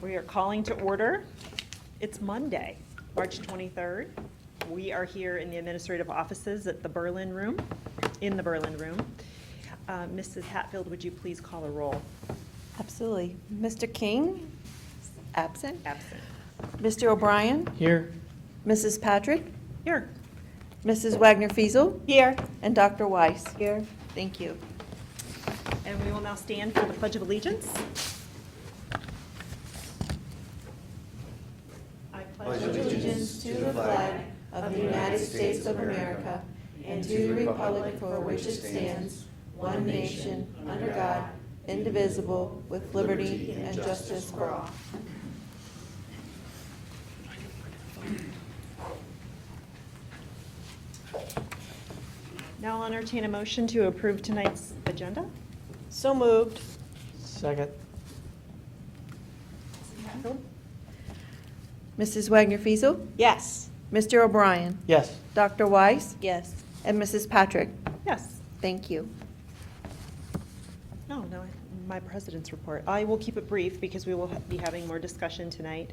We are calling to order. It's Monday, March 23rd. We are here in the administrative offices at the Berlin Room, in the Berlin Room. Mrs. Hatfield, would you please call a roll? Absolutely. Mr. King? Absent. Absent. Mr. O'Brien? Here. Mrs. Patrick? Here. Mrs. Wagner-Fiesel? Here. And Dr. Weiss? Here. Thank you. And we will now stand for the Pledge of Allegiance. I Pledge allegiance to the flag of the United States of America and to the republic for which it stands, one nation, under God, indivisible, with liberty and justice for all. Now I'll entertain a motion to approve tonight's agenda. So moved. Second. Mrs. Wagner-Fiesel? Yes. Mr. O'Brien? Yes. Dr. Weiss? Yes. And Mrs. Patrick? Yes. Thank you. No, my president's report. I will keep it brief because we will be having more discussion tonight.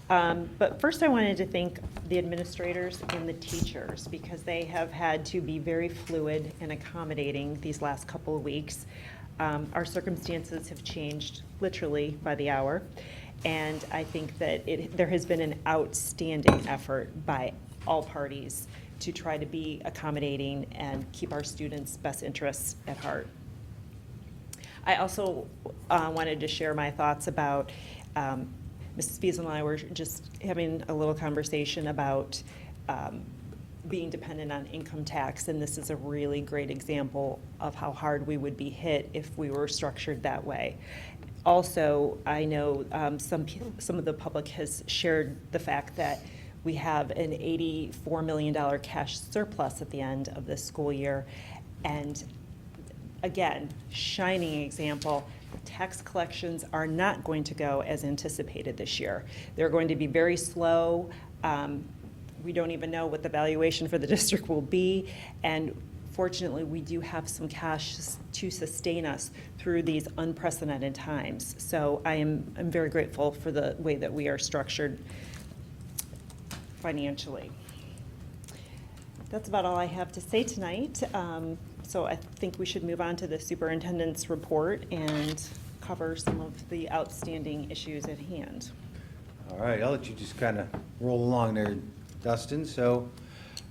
But first I wanted to thank the administrators and the teachers because they have had to be very fluid and accommodating these last couple of weeks. Our circumstances have changed literally by the hour. And I think that there has been an outstanding effort by all parties to try to be accommodating and keep our students' best interests at heart. I also wanted to share my thoughts about, Mrs. Fiesel and I were just having a little conversation about being dependent on income tax, and this is a really great example of how hard we would be hit if we were structured that way. Also, I know some of the public has shared the fact that we have an $84 million cash surplus at the end of this school year. And again, shining example, tax collections are not going to go as anticipated this year. They're going to be very slow. We don't even know what the valuation for the district will be. And fortunately, we do have some cash to sustain us through these unprecedented times. So I'm very grateful for the way that we are structured financially. That's about all I have to say tonight. So I think we should move on to the superintendent's report and cover some of the outstanding issues at hand. All right, I'll let you just kind of roll along there, Dustin. So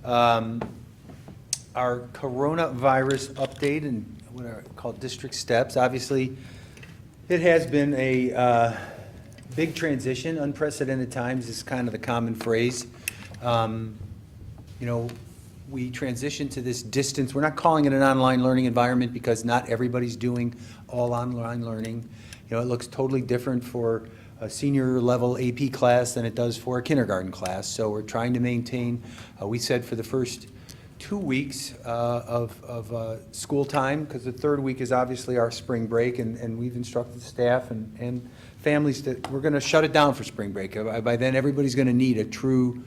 our coronavirus update and what are called district steps. Obviously, it has been a big transition. Unprecedented times is kind of the common phrase. We transitioned to this distance. We're not calling it an online learning environment because not everybody's doing all online learning. It looks totally different for a senior level AP class than it does for a kindergarten class. So we're trying to maintain, we said for the first 2 weeks of school time, because the third week is obviously our spring break, and we've instructed staff and families that we're going to shut it down for spring break. By then, everybody's going to need a true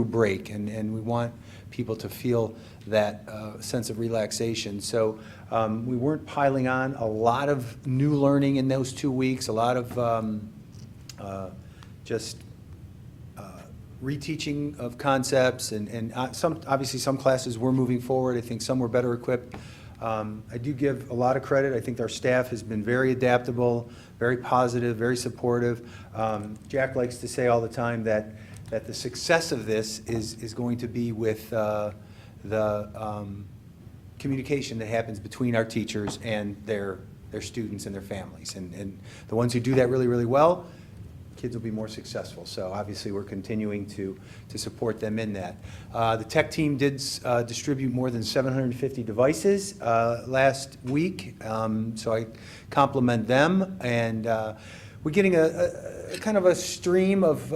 break, and we want people to feel that sense of relaxation. So we weren't piling on a lot of new learning in those 2 weeks, a lot of just reteaching of concepts, and obviously some classes were moving forward. I think some were better equipped. I do give a lot of credit. I think our staff has been very adaptable, very positive, very supportive. Jack likes to say all the time that the success of this is going to be with the communication that happens between our teachers and their students and their families. And the ones who do that really, really well, kids will be more successful. So obviously we're continuing to support them in that. The tech team did distribute more than 750 devices last week, so I compliment them. And we're getting a kind of a stream of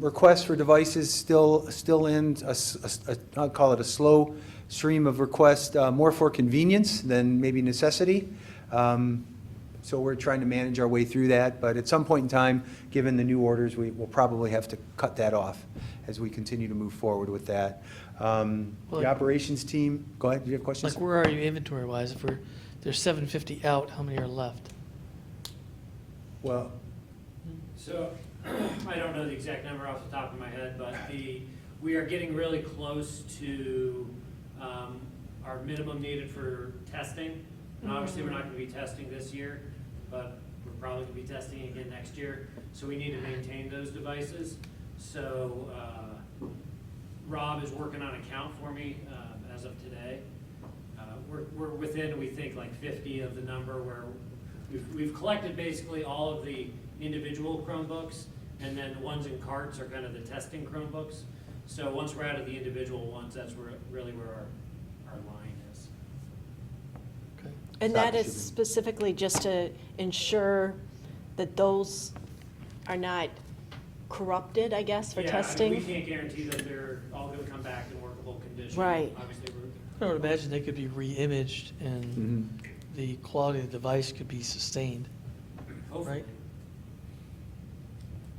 requests for devices still in, I'll call it a slow stream of requests, more for convenience than maybe necessity. So we're trying to manage our way through that, but at some point in time, given the new orders, we will probably have to cut that off as we continue to move forward with that. The operations team, go ahead, do you have questions? Like, where are you inventory-wise? If there's 750 out, how many are left? Well, So I don't know the exact number off the top of my head, but we are getting really close to our minimum needed for testing. And obviously, we're not going to be testing this year, but we're probably going to be testing again next year. So we need to maintain those devices. So Rob is working on a count for me as of today. We're within, we think, like 50 of the number where we've collected basically all of the individual Chromebooks, and then the ones in carts are kind of the testing Chromebooks. So once we're out of the individual ones, that's really where our line is. Okay. And that is specifically just to ensure that those are not corrupted, I guess, for Yeah, testing? I mean, we can't guarantee that they're all going to come back in workable condition. Right. Obviously, I would imagine they could be re-imaged and Mhm. the quality of the device could be sustained, hopefully. right?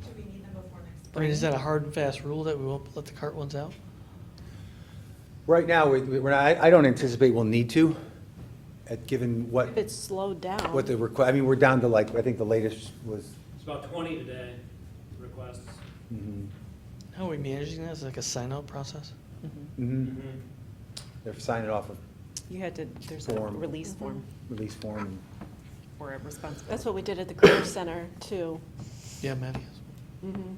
Do we need them before next? I mean, is that a hard and fast rule that we won't let the cart ones out? Right now, we're not, I don't anticipate we'll need to, given what, If it's slowed down. what the I mean, we're down to like, I think the latest was, It's about 20 today requests. mhm. How are we managing that? Is it like a sign-out process? Mhm. They're signing off a You had to, there's a Form. release form release form. or a response. That's what we did at the Career Center, too. Yeah, Maddie has. Mhm.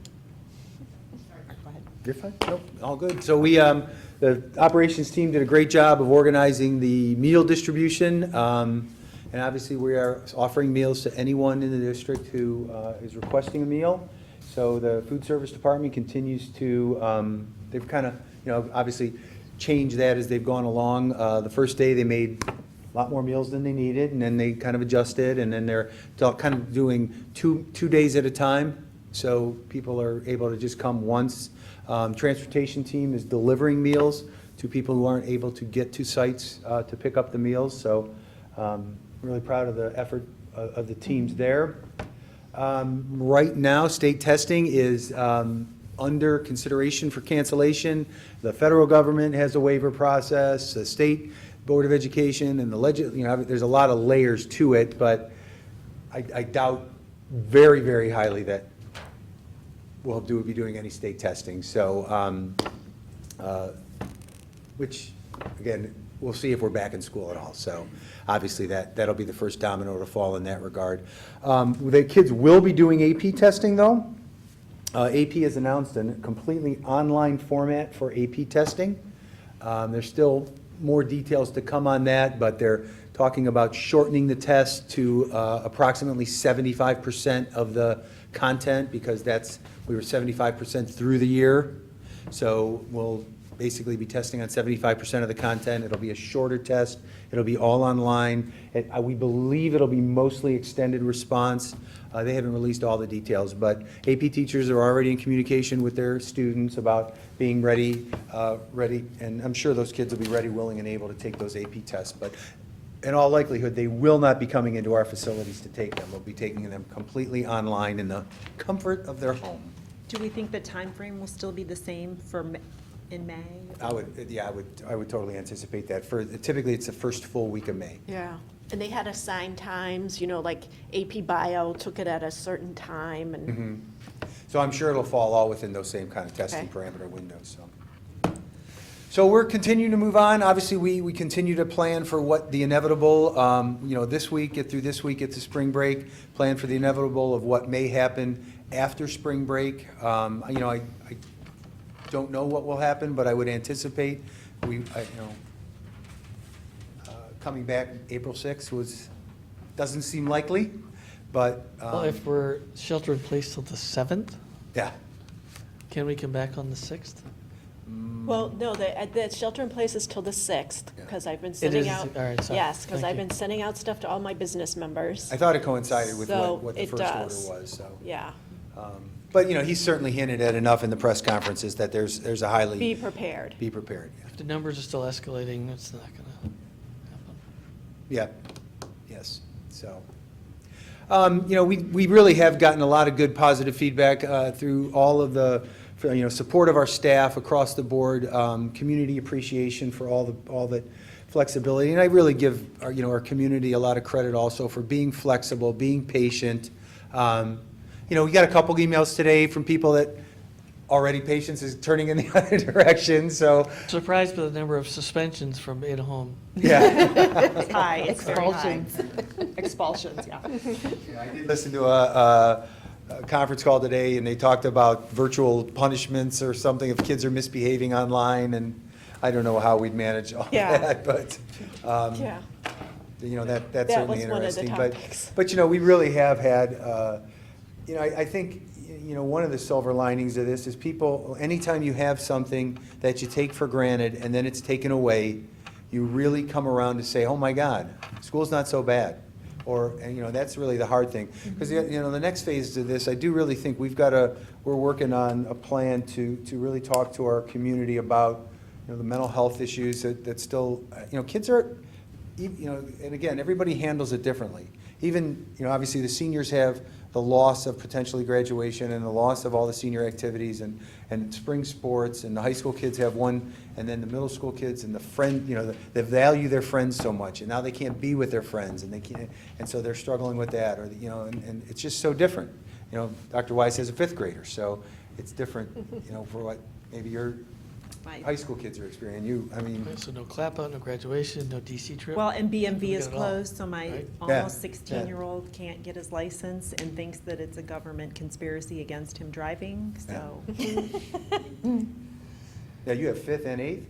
Go ahead. You're fine. Nope, all good. So we, the operations team did a great job of organizing the meal distribution. And obviously, we are offering meals to anyone in the district who is requesting a meal. So the food service department continues to, they've kind of, obviously changed that as they've gone along. The first day, they made a lot more meals than they needed, and then they kind of adjusted, and then they're kind of doing two days at a time. So people are able to just come once. Transportation team is delivering meals to people who aren't able to get to sites to pick up the meals. So really proud of the effort of the teams there. Right now, state testing is under consideration for cancellation. The federal government has a waiver process, the state Board of Education, and the there's a lot of layers to it, but I doubt very, very highly that we'll be doing any state testing. So, which, again, we'll see if we're back in school at all. So obviously that'll be the first domino to fall in that regard. The kids will be doing AP testing, though. AP has announced a completely online format for AP testing. There's still more details to come on that, but they're talking about shortening the test to approximately 75% of the content, because we were 75% through the year. So we'll basically be testing on 75% of the content. It'll be a shorter test. It'll be all online. We believe it'll be mostly extended response. They haven't released all the details, but AP teachers are already in communication with their students about being ready, and I'm sure those kids will be ready, willing, and able to take those AP tests. But in all likelihood, they will not be coming into our facilities to take them. We'll be taking them completely online in the comfort of their home. Do we think the time frame will still be the same in May? I would totally anticipate that. Typically, it's the first full week of May. Yeah. And they had assigned times, like AP Bio took it at a certain time, and Mhm. So I'm sure it'll fall all within those same kind of testing Okay. parameter windows, So we're continuing to move on. Obviously, we continue to plan for what the inevitable, this week, get through this week, get to spring break, plan for the inevitable of what may happen after spring break. I don't know what will happen, but I would anticipate coming back April 6th doesn't seem likely, but. Well, if we're shelter in place till the 7th, Yeah. can we come back on the 6th? well, no, the shelter in place is till the 6th, Yeah. because I've been It sending is, out. all right, sorry. Yes, because Thank I've you. been sending out stuff to all my business members. I thought it coincided with So what the it first order does. was, so. Yeah, But, he's certainly hinted at enough in the press conferences that there's a highly. be prepared. Be prepared, If the numbers are still escalating, it's not going to happen. yeah. Yes, so. We really have gotten a lot of good positive feedback through all of the, support of our staff across the board, community appreciation for all that flexibility. And I really give our community a lot of credit also for being flexible, being patient. we got a couple emails today from people that already patience is turning in the other direction, so, Surprised by the number of suspensions from being home. yeah. It's high, it's very high. Expulsions, yeah. Yeah, I did listen to a conference call today, and they talked about virtual punishments or something if kids are misbehaving online, and I don't know how we'd manage all Yeah. that, but, Yeah. that's That certainly was one of the interesting. topics. But, we really have had, I think, one of the silver linings of this is people, anytime you have something that you take for granted and then it's taken away, you really come around to say, oh my God, school's not so bad. And that's really the hard thing. Because, the next phase of this, I do really think we're working on a plan to really talk to our community about, the mental health issues that still, kids are, and again, everybody handles it differently. Even, obviously the seniors have the loss of potentially graduation and the loss of all the senior activities and spring sports, and the high school kids have one, and then the middle school kids and the friend, they value their friends so much, and now they can't be with their friends, and they can't, and so they're struggling with that, or, and it's just so different. Dr. Weiss has a fifth grader, so it's different, for what maybe your high school kids are experiencing. So no clap out, no graduation, no DC trip? Well, and BMV We is got it all, closed, so my right? almost Yeah, 16-year-old can't get his license and thinks that it's a government conspiracy against him driving, so. Yeah, you have fifth and eighth?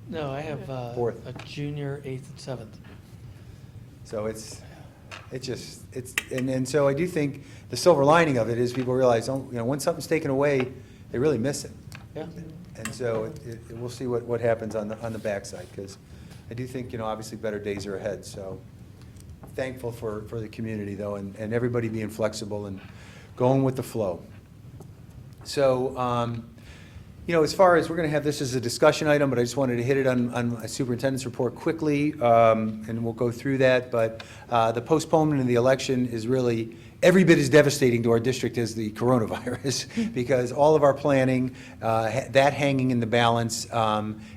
No, I have Fourth. a junior, 8th, and 7th. So and so I do think the silver lining of it is people realize, when something's taken away, they really miss it. Yeah. And so we'll see what happens on the backside, because I do think, obviously better days are ahead. So thankful for the community, though, and everybody being flexible and going with the flow. So, as far as, we're going to have this as a discussion item, but I just wanted to hit it on a superintendent's report quickly, and we'll go through that. But the postponement of the election is really every bit as devastating to our district as the coronavirus, because all of our planning, that hanging in the balance,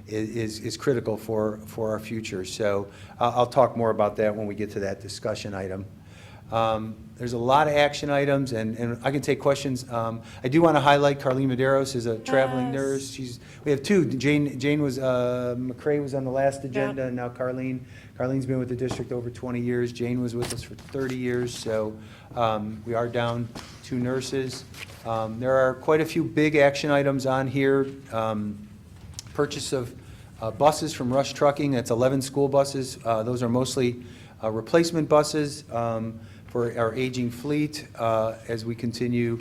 is critical for our future. So I'll talk more about that when we get to that discussion item. There's a lot of action items, and I can take questions. I do want to highlight Carlene Medeiros is a traveling Yes. nurse. We have two. Jane was, McCrae was on the last agenda, Yeah. and now Carlene. Carlene's been with the district over 20 years. Jane was with us for 30 years, so we are down 2 nurses. There are quite a few big action items on here. Purchase of buses from Rush Trucking, that's 11 school buses. Those are mostly replacement buses for our aging fleet. As we continue,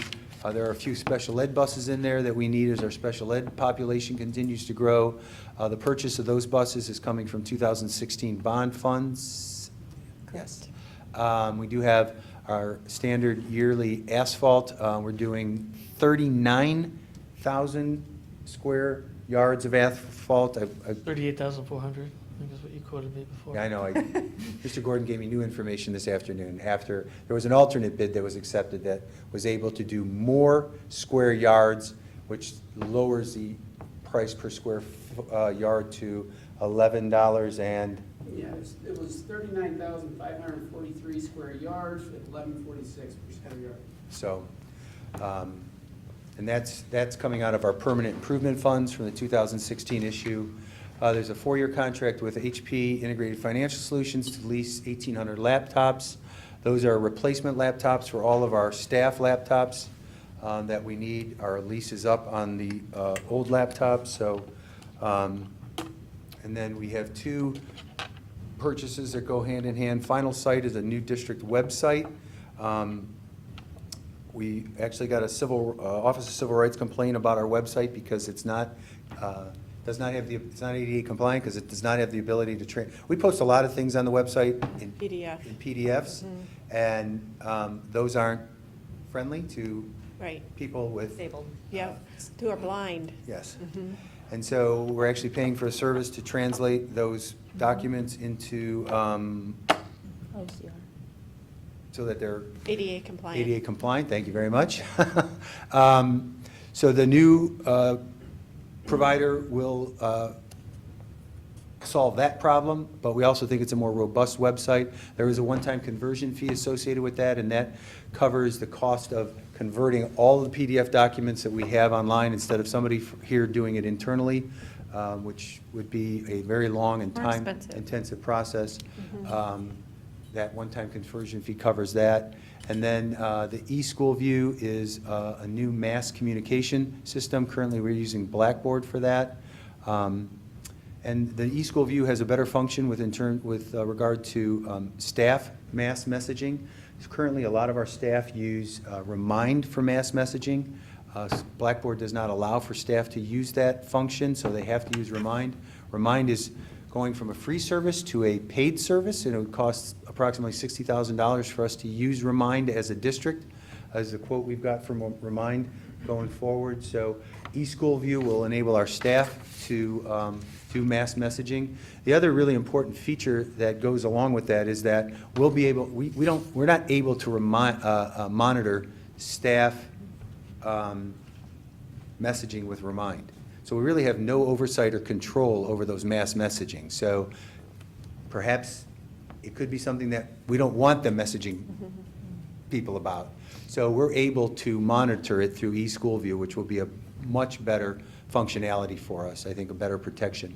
there are a few special ed buses in there that we need as our special ed population continues to grow. The purchase of those buses is coming from 2016 bond funds. Yes. We do have our standard yearly asphalt. We're doing 39,000 square yards of asphalt. 38,400, I think is what you quoted me before. Yeah, I know. Mr. Gordon gave me new information this afternoon after there was an alternate bid that was accepted that was able to do more square yards, which lowers the price per square yard to $11 and, Yeah, it was 39,543 square yards at 1146 per square yard. so, and that's coming out of our permanent improvement funds from the 2016 issue. There's a 4-year contract with HP Integrated Financial Solutions to lease 1,800 laptops. Those are replacement laptops for all of our staff laptops that we need. Our lease is up on the old laptops, so, and then we have 2 purchases that go hand in hand. Final Site is a new district website. We actually got a Office of Civil Rights complaint about our website because it's not, it's not ADA compliant because it does not have the ability to we post a lot of things on the website in PDF. in PDFs, and those aren't friendly to Right, people with. Disabled. yeah, who are blind. Yes. And so we're actually paying for a service to translate those documents into, so that they're ADA compliant. ADA compliant, thank you very much. So the new provider will solve that problem, but we also think it's a more robust website. There is a one-time conversion fee associated with that, and that covers the cost of converting all of the PDF documents that we have online instead of somebody here doing it internally, which would be a very long and More expensive. time-intensive process. That one-time conversion fee covers that. And then the eSchool View is a new mass communication system. Currently, we're using Blackboard for that. And the eSchool View has a better function with regard to staff mass messaging. Currently, a lot of our staff use Remind for mass messaging. Blackboard does not allow for staff to use that function, so they have to use Remind. Remind is going from a free service to a paid service, and it would cost approximately $60,000 for us to use Remind as a district, as the quote we've got from Remind going forward. So eSchool View will enable our staff to do mass messaging. The other really important feature that goes along with that is that we'll be able, we're not able to monitor staff messaging with Remind. So we really have no oversight or control over those mass messaging. So perhaps it could be something that we don't want them messaging people about. So we're able to monitor it through eSchool View, which will be a much better functionality for us, I think a better protection.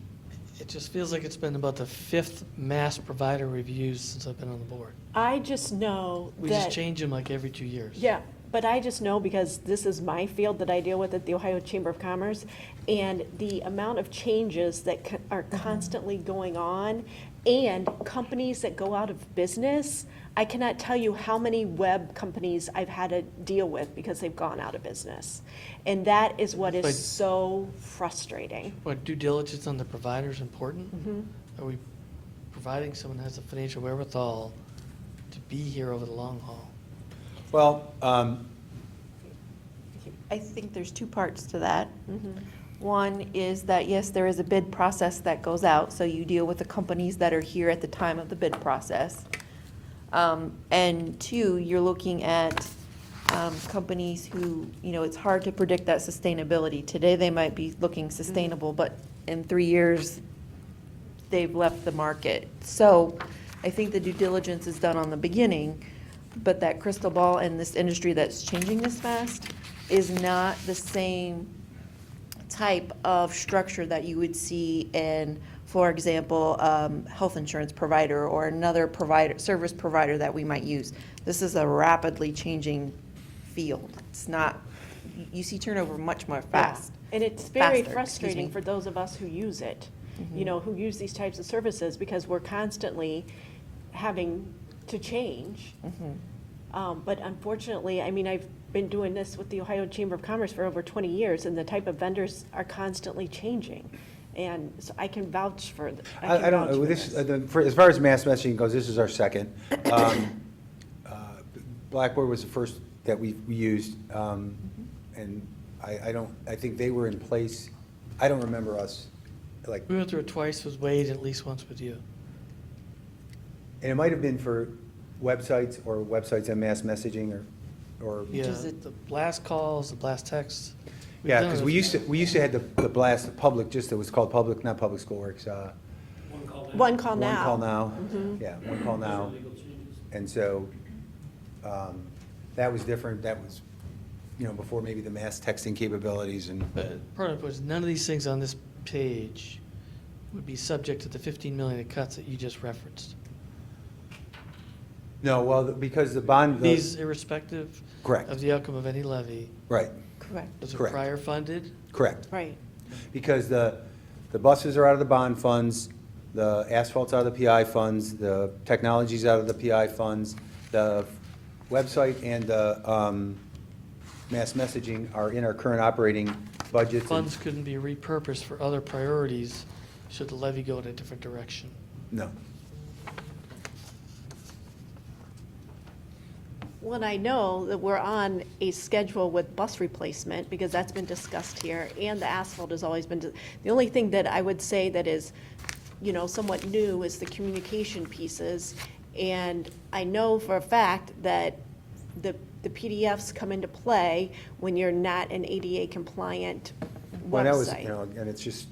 It just feels like it's been about the 5th mass provider reviews since I've been on the board. I just know We that. just change them like every 2 years. Yeah, but I just know because this is my field that I deal with at the Ohio Chamber of Commerce, and the amount of changes that are constantly going on, and companies that go out of business. I cannot tell you how many web companies I've had to deal with because they've gone out of business. And that is what But- is so frustrating. What, due diligence on the provider is important? Are we providing someone who has the financial wherewithal to be here over the long haul? Well, I think there's two parts to that. One is that, yes, there is a bid process that goes out, so you deal with the companies that are here at the time of the bid process. And two, you're looking at companies who, it's hard to predict that sustainability. Today, they might be looking sustainable, but in 3 years, they've left the market. So I think the due diligence is done on the beginning, but that crystal ball in this industry that's changing this fast is not the same type of structure that you would see in, for example, health insurance provider or another provider, service provider that we might use. This is a rapidly changing field. It's not, you see turnover much more fast. And it's very Faster, frustrating excuse me. for those of us who use it, who use these types of services, because we're constantly having to change. But unfortunately, I mean, I've been doing this with the Ohio Chamber of Commerce for over 20 years, and the type of vendors are constantly changing. And so I can vouch for I don't know, as far as mass messaging goes, this is our second. Blackboard was the first that we used, and I think they were in place, I don't remember us, like, We went through it twice with Wade, at least once with you. and it might have been for websites or websites and mass messaging or Yeah, is it- the blast calls, the blast texts. We've yeah, done because it. we used to have the blast, the public, just, it was called public, not Public School Works. One call down. One call One now. Call Now, yeah, One Call Those are Now. legal changes. And so, that was different, that was, before maybe the mass texting capabilities and, But part of it was, none of these things on this page would be subject to the 15 million in cuts that you just referenced. no, well, because the bond. These irrespective Correct. of the outcome of any levy, Right, Correct. those are Correct. prior funded. correct. Right. Because the buses are out of the bond funds, the asphalt's out of the PI funds, the technology's out of the PI funds, the website and the mass messaging are in our current operating budgets. and- Funds couldn't be repurposed for other priorities should the levy go in a different direction. No. Well, and I know that we're on a schedule with bus replacement, because that's been discussed here, and the asphalt has always been, the only thing that I would say that is, somewhat new is the communication pieces. And I know for a fact that the PDFs come into play when you're not an ADA compliant Well, that was, website. and it's just,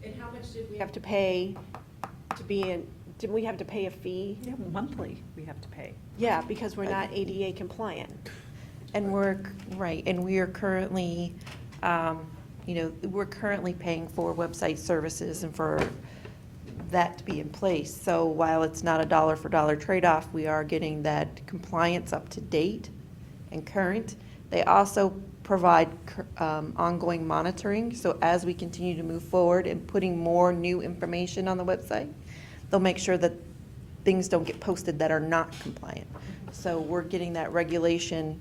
And how much did we have to pay to be in, didn't we have to pay a fee? Yeah, monthly, we have to pay. Yeah, because we're not ADA compliant. And right, and we are currently, we're currently paying for website services and for that to be in place. So while it's not a dollar for dollar trade-off, we are getting that compliance up to date and current. They also provide ongoing monitoring, so as we continue to move forward and putting more new information on the website, they'll make sure that things don't get posted that are not compliant. So we're getting that regulation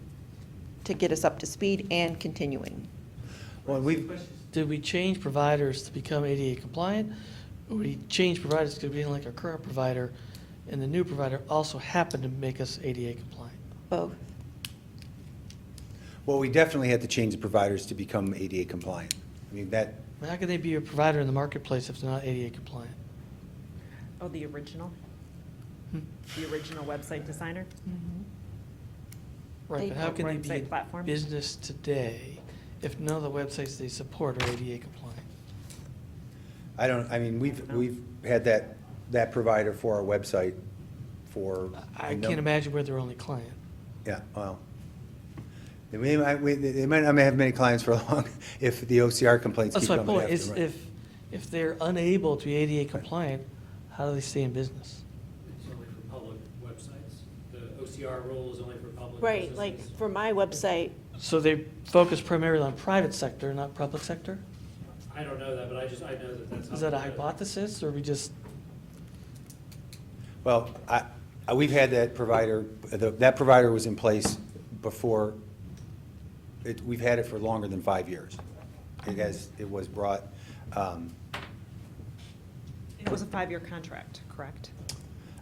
to get us up to speed and continuing. Well, Did we change providers to become ADA compliant? Or we change providers to being like our current provider, and the new provider also happened to make us ADA compliant? Both. well, we definitely had to change the providers to become ADA compliant. I mean, that, How can they be a provider in the marketplace if they're not ADA compliant? Oh, the original? Hmm? The original website designer? Right, but how can they be Website in platform? business today if none of the websites they support are ADA compliant? I mean, we've had that provider for our website for. I can't imagine we're their only client. Yeah, well, they might not have many clients for long if the OCR complaints keep That's my coming point, after is them. if they're unable to be ADA compliant, how do they stay in business? It's only for public websites. The OCR rule is only for public Right, businesses. like for my website, So they focus primarily on private sector, not public sector? I don't know that, but I know that that's. Is that a how they do it. hypothesis, or we just, Well, we've had that provider, that provider was in place before, we've had it for longer than 5 years. It was brought, It was a 5-year contract, correct?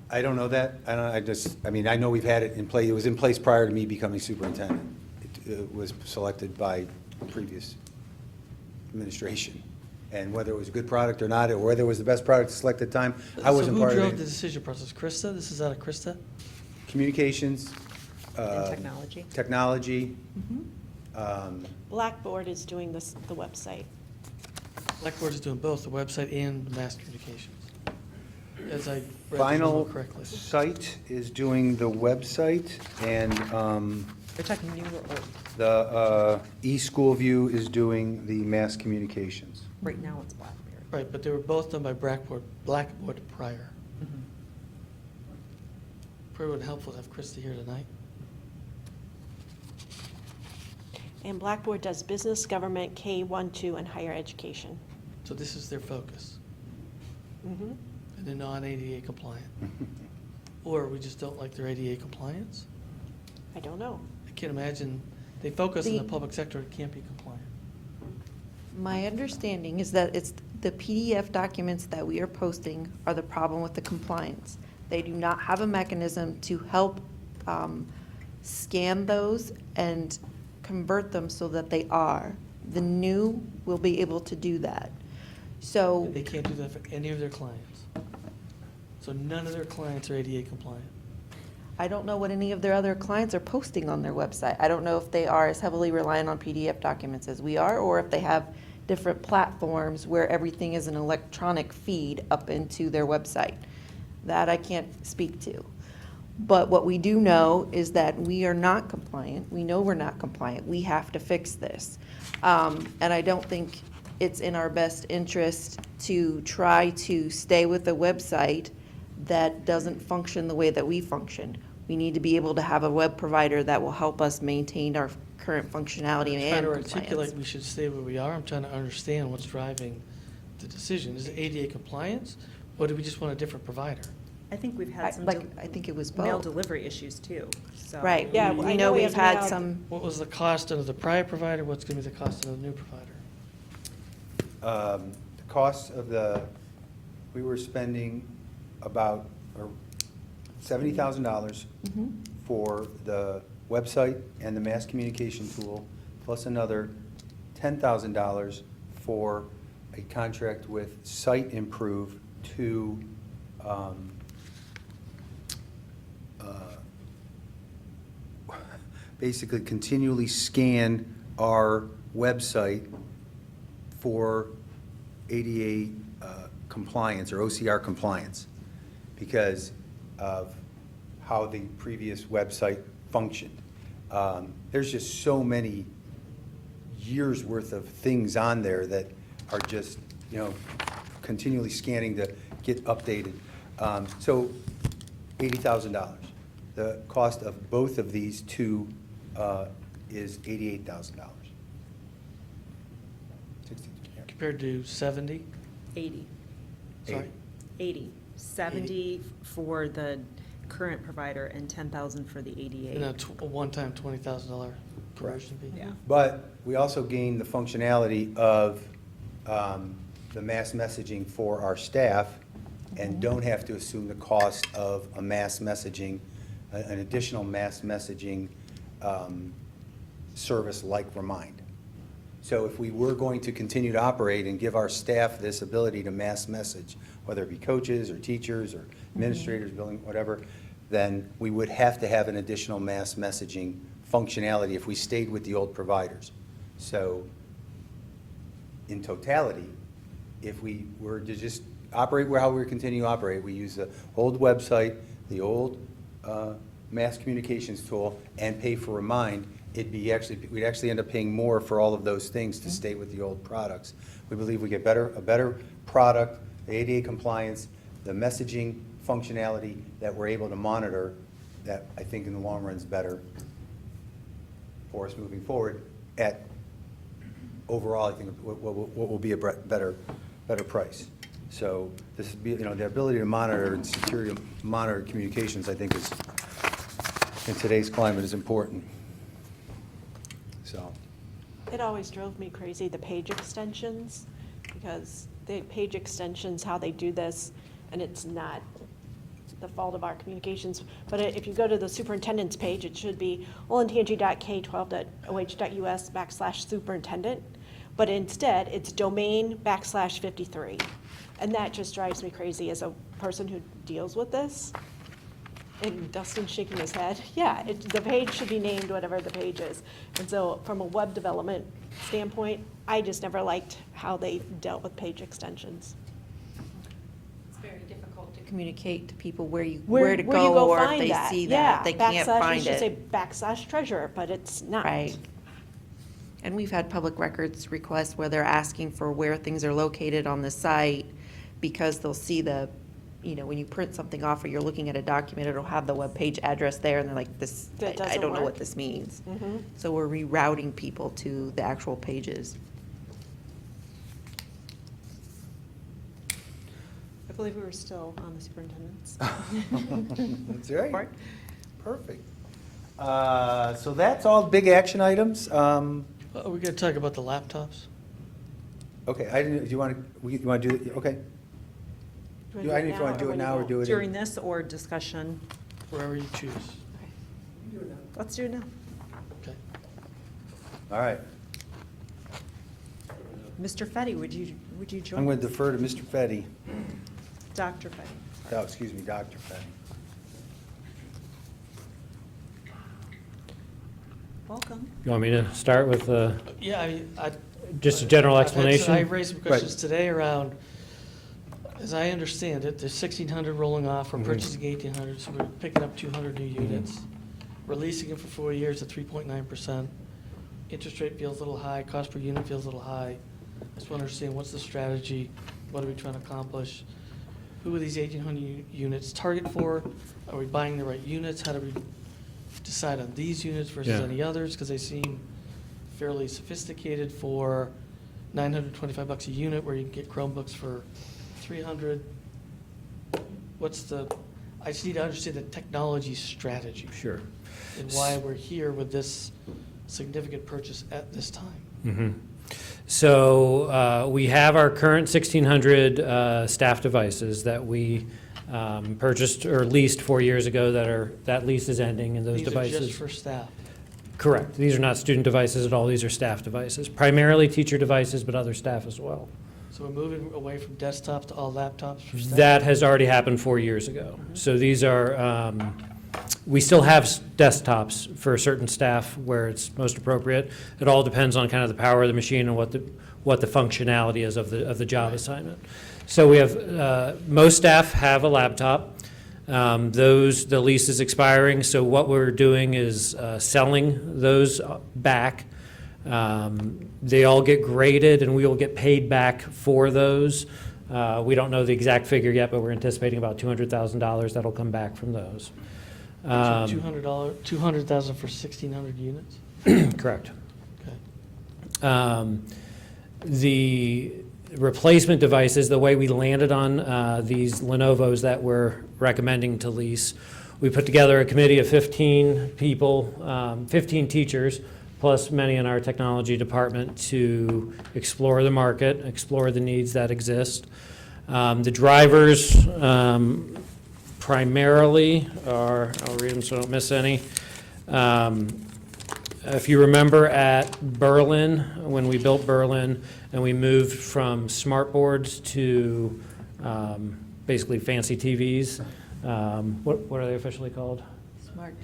I don't know that, I mean, I know we've had it in place, it was in place prior to me becoming superintendent. It was selected by previous administration. And whether it was a good product or not, or whether it was the best product to select at the time, I wasn't part So who drove of the it. decision process? Krista? This is out of Krista? Communications. And technology. Technology. Blackboard is doing the website. Blackboard is doing both, the website and the mass communications. As I read the Final memo correctly. Site is doing the website, and We're talking new or old? the eSchool View is doing the mass communications. Right now, it's BlackBerry. Right, but they were both done by Blackboard prior. Mhm. Probably would helpful to have Krista here tonight. And Blackboard does business, government, K-1, 2, and higher education. So this is their focus, Mhm. and they're non-ADA compliant. Or we just don't like their ADA compliance? I don't know. I can't imagine, they focus on the The- public sector, it can't be compliant. My understanding is that it's the PDF documents that we are posting are the problem with the compliance. They do not have a mechanism to help scan those and convert them so that they are. The new will be able to do that. So, They can't do that for any of their clients. So none of their clients are ADA compliant. I don't know what any of their other clients are posting on their website. I don't know if they are as heavily reliant on PDF documents as we are, or if they have different platforms where everything is an electronic feed up into their website. That I can't speak to. But what we do know is that we are not compliant. We know we're not compliant. We have to fix this. And I don't think it's in our best interest to try to stay with a website that doesn't function the way that we function. We need to be able to have a web provider that will help us maintain our current functionality I'm and trying to compliance. articulate we should stay where we are. I'm trying to understand what's driving the decision. Is it ADA compliance, or do we just want a different provider? I think we've had some I think it was mail both. delivery issues too, so. Right, Yeah, we I know know we we've have had mailed- some, What was the cost of the prior provider? What's going to be the cost of the new provider? The cost of we were spending about $70,000 Mhm. for the website and the mass communication tool, plus another $10,000 for a contract with Site Improve to basically continually scan our website for ADA compliance or OCR compliance because of how the previous website functioned. There's just so many years' worth of things on there that are just, continually scanning to get updated. So $80,000. The cost of both of these two is $88,000. Compared to 70? 80. Sorry? 80. 70 for the current provider and 10,000 for the 88. And a one-time $20,000 conversion fee? Yeah. But we also gain the functionality of the mass messaging for our staff and don't have to assume the cost of a mass messaging, an additional mass messaging service like Remind. So if we were going to continue to operate and give our staff this ability to mass message, whether it be coaches or teachers or administrators, building, whatever, then we would have to have an additional mass messaging functionality if we stayed with the old providers. So in totality, if we were to just operate how we continue to operate, we use the old website, the old mass communications tool, and pay for Remind, we'd actually end up paying more for all of those things to stay with the old products. We believe we get a better product, the ADA compliance, the messaging functionality that we're able to monitor, that I think in the long run is better for us moving forward at, overall, I think what will be a better price. So this would be, the ability to monitor and security to monitor communications, I think is, in today's climate, is important. So. It always drove me crazy, the page extensions, because the page extensions, how they do this, and it's not the fault of our communications, but if you go to the superintendent's page, it should be olentangy.k12.oh.us/superintendent, but instead, it's domain /53. And that just drives me crazy as a person who deals with this. And Dustin's shaking his head. Yeah, the page should be named whatever the page is. And so from a web development standpoint, I just never liked how they dealt with page extensions. It's very difficult to communicate to people where to Where you go, or if find they that. see Yeah, that, they can't find It should say it. /treasurer, but it's not. Right. And we've had public records requests where they're asking for where things are located on the site, because they'll see when you print something off or you're looking at a document, it'll have the webpage address there, and they're like, this, That I doesn't don't know work. what this means. Mhm. So we're rerouting people to the actual pages. I believe we were still on the superintendent's. That's right. report. Perfect. So that's all big action items. Are we gonna talk about the laptops? Okay, do you want to do it? Okay. I don't know if you want to do it now or do it. During this or discussion? Wherever you choose. Let's do it now. Okay. All right. Mr. Fetty, would you join? I'm going to us? defer to Mr. Fetty. Dr. Fetty. Oh, excuse me, Dr. Fetty. Welcome. You want me to start with Yeah, I mean, just a general I've had- explanation? I raised some questions today around, as I understand it, there's 1,600 rolling off, we're Mhm. purchasing 1,800, so we're picking up 200 new units. We're leasing them for 4 years at 3.9%. Interest rate feels a little high, cost per unit feels a little high. I just want to understand, what's the strategy? What are we trying to accomplish? Who are these 1,800 units target for? Are we buying the right units? How do we decide on these units versus Yeah. any others? Because they seem fairly sophisticated for $925 a unit, where you can get Chromebooks for $300. I just need to understand the technology strategy Sure. and why we're here with this significant purchase at this time. Mhm. So we have our current 1,600 staff devices that we purchased or leased 4 years ago that lease is ending, and those These are devices. just for staff. Correct. These are not student devices at all. These are staff devices, primarily teacher devices, but other staff as well. So we're moving away from desktops to all laptops for staff? That has already happened 4 years ago. So these are, we still have desktops for certain staff where it's most appropriate. It all depends on kind of the power of the machine and what the functionality is of the job assignment. So we have, most staff have a laptop. The lease is expiring, so what we're doing is selling those back. They all get graded, and we will get paid back for those. We don't know the exact figure yet, but we're anticipating about $200,000 that'll come back from those. So $200,000 for 1,600 units? Correct. Okay. The replacement devices, the way we landed on these Lenovo's that we're recommending to lease, we put together a committee of 15 people, 15 teachers, plus many in our technology department to explore the market, explore the needs that exist. The drivers primarily are, I'll read them so I don't miss any. If you remember at Berlin, when we built Berlin and we moved from smart boards to basically fancy TVs, what are they officially called? Smart.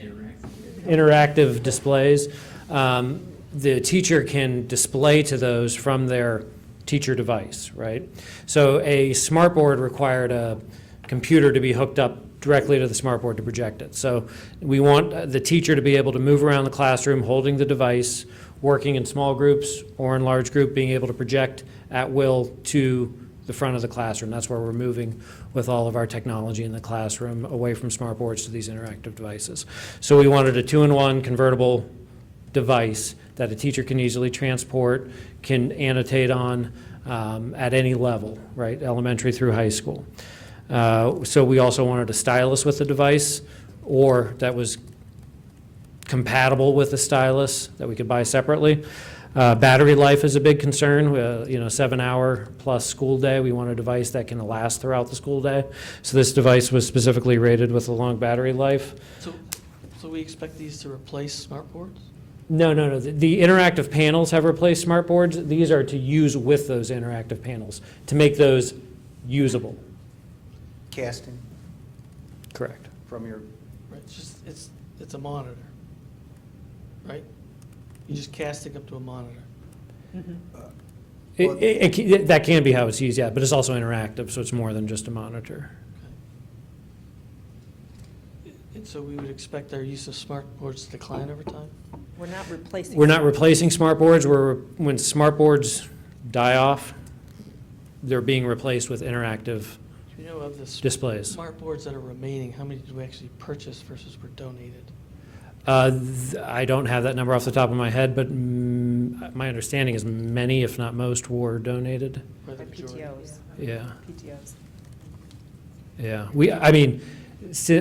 Interactive displays. The teacher can display to those from their teacher device, right? So a smart board required a computer to be hooked up directly to the smart board to project it. So we want the teacher to be able to move around the classroom holding the device, working in small groups or in large group, being able to project at will to the front of the classroom. That's where we're moving with all of our technology in the classroom, away from smart boards to these interactive devices. So we wanted a 2-in-1 convertible device that a teacher can easily transport, can annotate on at any level, right, elementary through high school. So we also wanted a stylus with the device, or that was compatible with the stylus that we could buy separately. Battery life is a big concern. 7-hour plus school day. We want a device that can last throughout the school day. So this device was specifically rated with a long battery life. So we expect these to replace smart boards? No. The interactive panels have replaced smart boards. These are to use with those interactive panels to make those usable. Casting Correct. from your, Right, it's a monitor, right? You're just casting up to a monitor. That can be how it's used, yeah, but it's also interactive, so it's more than just a monitor. And so we would expect our use of smart boards to decline over time? We're not replacing. We're not replacing smart boards. When smart boards die off, they're being replaced with interactive Do you know of the displays. smart boards that are remaining, how many did we actually purchase versus were donated? I don't have that number off the top of my head, but my understanding is many, if not most, were donated. Or the By majority? PTOs. Yeah, PTOs. yeah.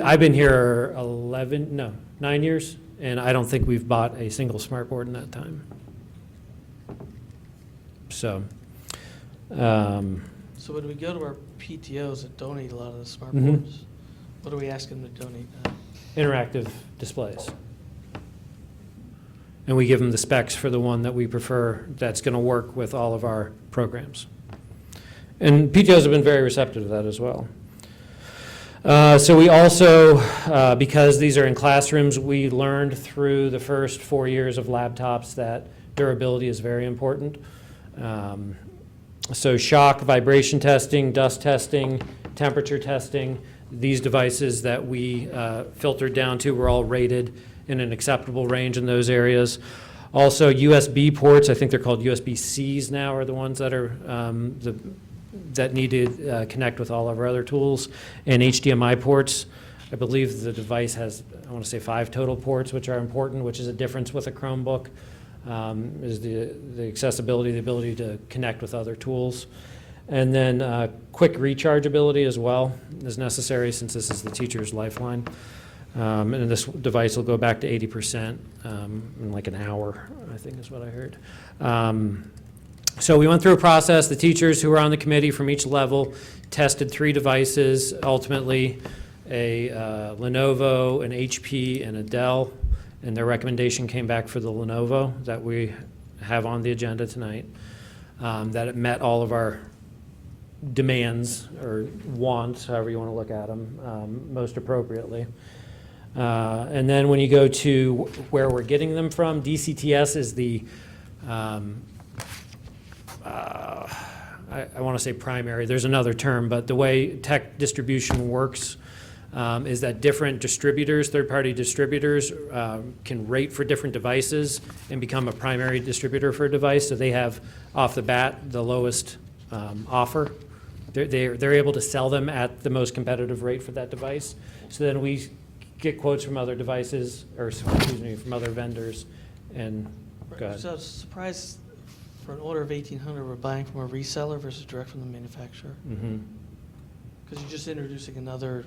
I've been here 9 years, and I don't think we've bought a single smart board in that time. So, So when we go to our PTOs that donate a lot of the smart Mhm. boards, what do we ask them to donate now? interactive displays. And we give them the specs for the one that we prefer that's going to work with all of our programs. And PTOs have been very receptive to that as well. So we also, because these are in classrooms, we learned through the first 4 years of laptops that durability is very important. So shock, vibration testing, dust testing, temperature testing, these devices that we filtered down to were all rated in an acceptable range in those areas. Also USB ports, I think they're called USB-Cs now, are the ones that are that need to connect with all of our other tools. And HDMI ports, I believe the device has, I want to say 5 total ports, which are important, which is a difference with a Chromebook, is the accessibility, the ability to connect with other tools. And then quick rechargeability as well is necessary, since this is the teacher's lifeline. And this device will go back to 80% in like an hour, I think is what I heard. So we went through a process. The teachers who were on the committee from each level tested 3 devices, ultimately a Lenovo, an HP, and a Dell. And their recommendation came back for the Lenovo that we have on the agenda tonight, that it met all of our demands or wants, however you want to look at them, most appropriately. And then when you go to where we're getting them from, DCTS is the, I I want to say primary, there's another term, but the way tech distribution works is that different distributors, third-party distributors, can rate for different devices and become a primary distributor for a device. So they have, off the bat, the lowest offer. They're able to sell them at the most competitive rate for that device. So then we get quotes from other devices, or excuse me, from other vendors, and go ahead. So I was surprised for an order of 1,800, we're buying from a reseller versus direct from the manufacturer? Mhm. Because you're just introducing another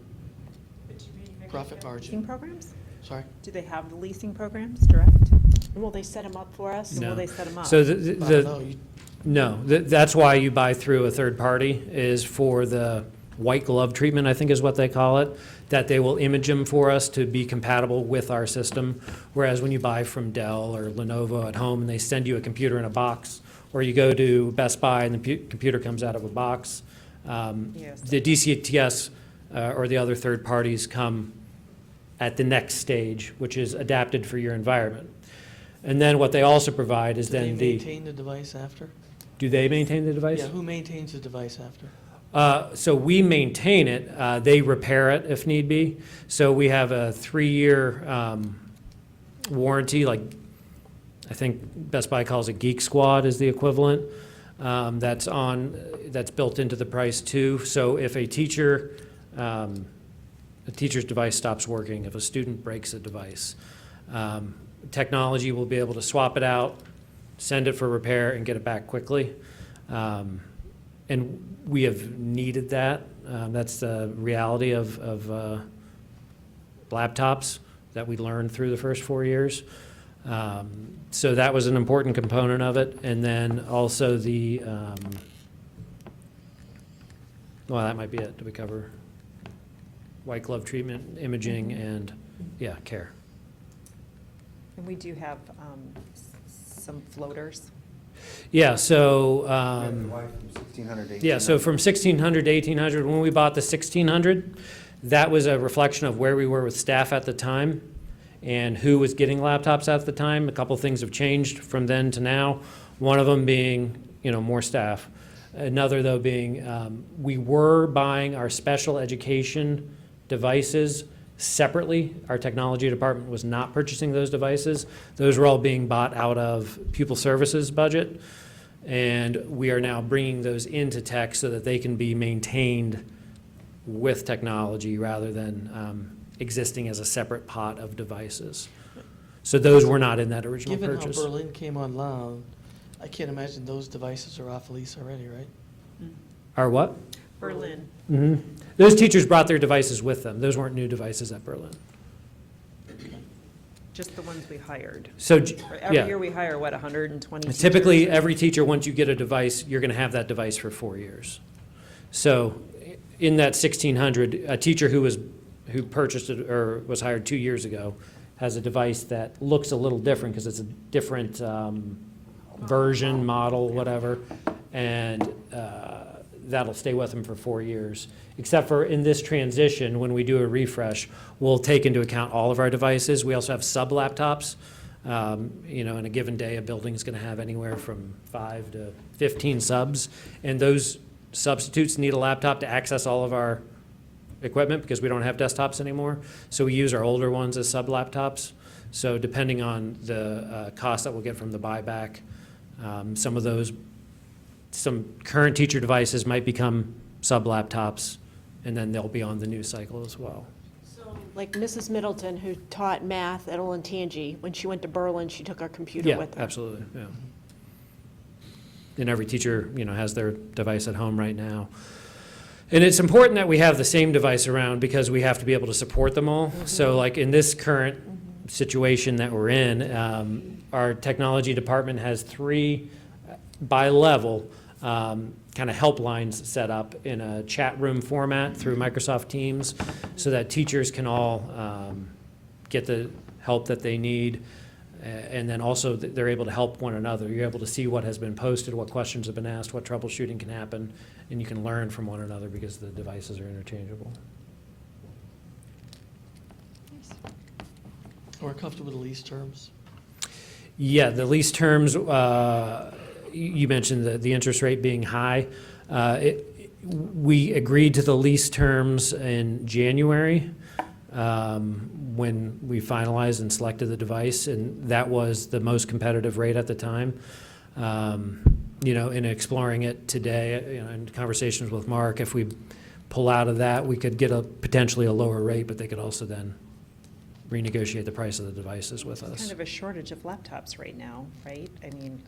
profit Leasing margin. programs? Sorry? Do they have the leasing programs direct? Will they set them up for us? And will No. they set them up? So I don't know, no, that's why you buy through a third party, is for the white glove treatment, I think is what they call it, that they will image them for us to be compatible with our system. Whereas when you buy from Dell or Lenovo at home and they send you a computer in a box, or you go to Best Buy and the computer comes out of a box, Yes. the DCTS or the other third parties come at the next stage, which is adapted for your environment. And then what they also provide is do they then maintain the device after? do they maintain the device? Yeah, who maintains the device after? So we maintain it, they repair it if need be. So we have a 3-year warranty, like, I think Best Buy calls it Geek Squad is the equivalent. That's built into the price too. So if a teacher's device stops working, if a student breaks a device, technology will be able to swap it out, send it for repair, and get it back quickly. And we have needed that. That's the reality of laptops that we learned through the first 4 years. So that was an important component of it. And then also well, that might be it. Did we cover white glove treatment, imaging, and, yeah, care? And we do have some floaters. Yeah, so, From 1,600 to yeah, so from 1,600 to 1,800, when we bought the 1,600, that was a reflection of where we were with staff at the time and who was getting laptops at the time. A couple things have changed from then to now. One of them being, more staff. Another, though, being we were buying our special education devices separately. Our technology department was not purchasing those devices. Those were all being bought out of pupil services budget. And we are now bringing those into tech so that they can be maintained with technology rather than existing as a separate pot of devices. So those were not in that original Given purchase. how Berlin came online, I can't imagine those devices are off lease already, right? Our what? Berlin. Mhm. Those teachers brought their devices with them. Those weren't new devices at Berlin. Just the ones we hired. So, Every yeah. year we hire, 120 teachers? Typically, every teacher, once you get a device, you're going to have that device for 4 years. So in that 1,600, a teacher who purchased it or was hired 2 years ago has a device that looks a little different because it's a different version, model, whatever, and that'll stay with them for 4 years. Except for in this transition, when we do a refresh, we'll take into account all of our devices. We also have sub-laptops. In a given day, a building's going to have anywhere from 5 to 15 subs, and those substitutes need a laptop to access all of our equipment because we don't have desktops anymore. So we use our older ones as sub-laptops. So depending on the cost that we'll get from the buyback, some current teacher devices might become sub-laptops, and then they'll be on the new cycle as well. Like Mrs. Middleton, who taught math at Olentangy, when she went to Berlin, she took our computer Yeah, with her. absolutely, yeah. And every teacher, has their device at home right now. And it's important that we have the same device around because we have to be able to support them all. So like in this current situation that we're in, our technology department has 3 by level kind of helplines set up in a chat room format through Microsoft Teams so that teachers can all get the help that they need. And then also they're able to help one another. You're able to see what has been posted, what questions have been asked, what troubleshooting can happen, and you can learn from one another because the devices are interchangeable. We're comfortable with the lease terms? Yeah, the lease terms, you mentioned the interest rate being high. We agreed to the lease terms in January when we finalized and selected the device, and that was the most competitive rate at the time. In exploring it today, in conversations with Mark, if we pull out of that, we could get potentially a lower rate, but they could also then renegotiate the price of the devices with There's us. kind of a shortage of laptops right now, right? I mean,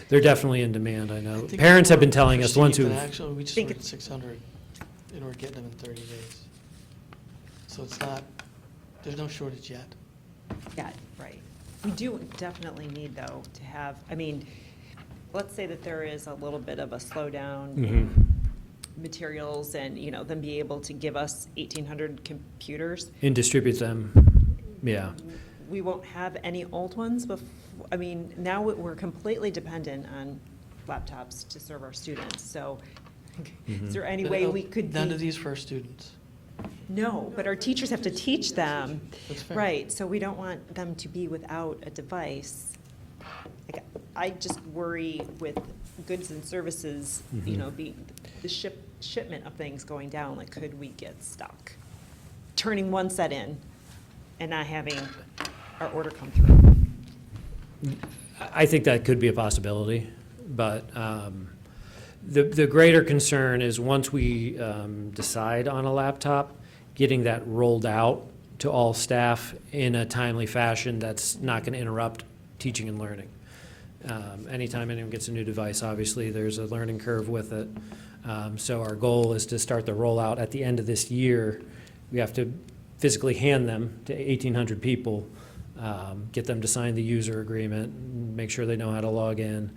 They're definitely in demand, I I know. think Parents it's have been more telling us, ones perceived who, than actual. We just Think ordered it's- 600, and we're getting them in 30 days. So it's not, there's no shortage yet. yeah, right. We do definitely need, though, to have, I mean, let's say that there is a little bit of a slowdown in materials and, them be able to give us 1,800 computers. and distribute them, yeah. We won't have any old ones I mean, now we're completely dependent on laptops to serve our students, so is there any But, way we could None be? of these for our students. No, but our teachers have to teach them. That's fair. Right, so we don't want them to be without a device. Like, I just worry with goods and services, the shipment of things going down, like, could we get stuck? Turning one set in and not having our order come through. I think that could be a possibility, but the greater concern is once we decide on a laptop, getting that rolled out to all staff in a timely fashion that's not going to interrupt teaching and learning. Anytime anyone gets a new device, obviously, there's a learning curve with it. So our goal is to start the rollout at the end of this year. We have to physically hand them to 1,800 people, get them to sign the user agreement, make sure they know how to log in,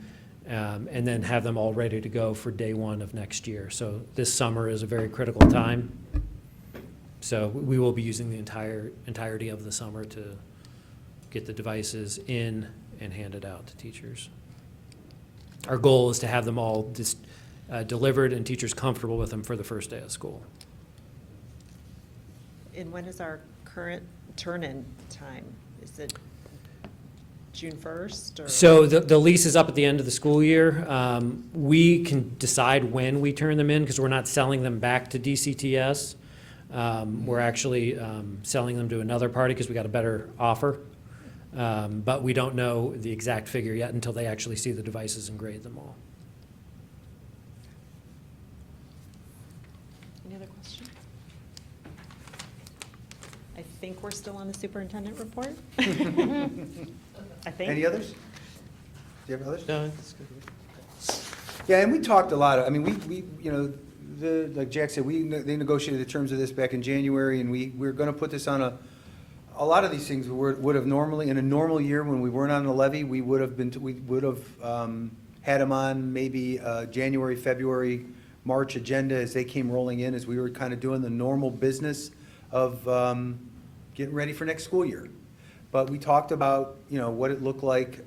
and then have them all ready to go for day one of next year. So this summer is a very critical time. So we will be using the entirety of the summer to get the devices in and handed out to teachers. Our goal is to have them all delivered and teachers comfortable with them for the first day of school. And when is our current turn-in time? Is it June 1st or? So the lease is up at the end of the school year. We can decide when we turn them in because we're not selling them back to DCTS. We're actually selling them to another party because we got a better offer. But we don't know the exact figure yet until they actually see the devices and grade them all. Any other questions? I think we're still on the superintendent report. I think. Any others? Do you have others? No, that's good. Yeah, and we talked a lot, I mean, like Jack said, they negotiated the terms of this back in January, and we're gonna put this on a lot of these things would have normally, in a normal year, when we weren't on the levy, we would have had them on maybe January, February, March agenda as they came rolling in, as we were kind of doing the normal business of getting ready for next school year. But we talked about, what it looked like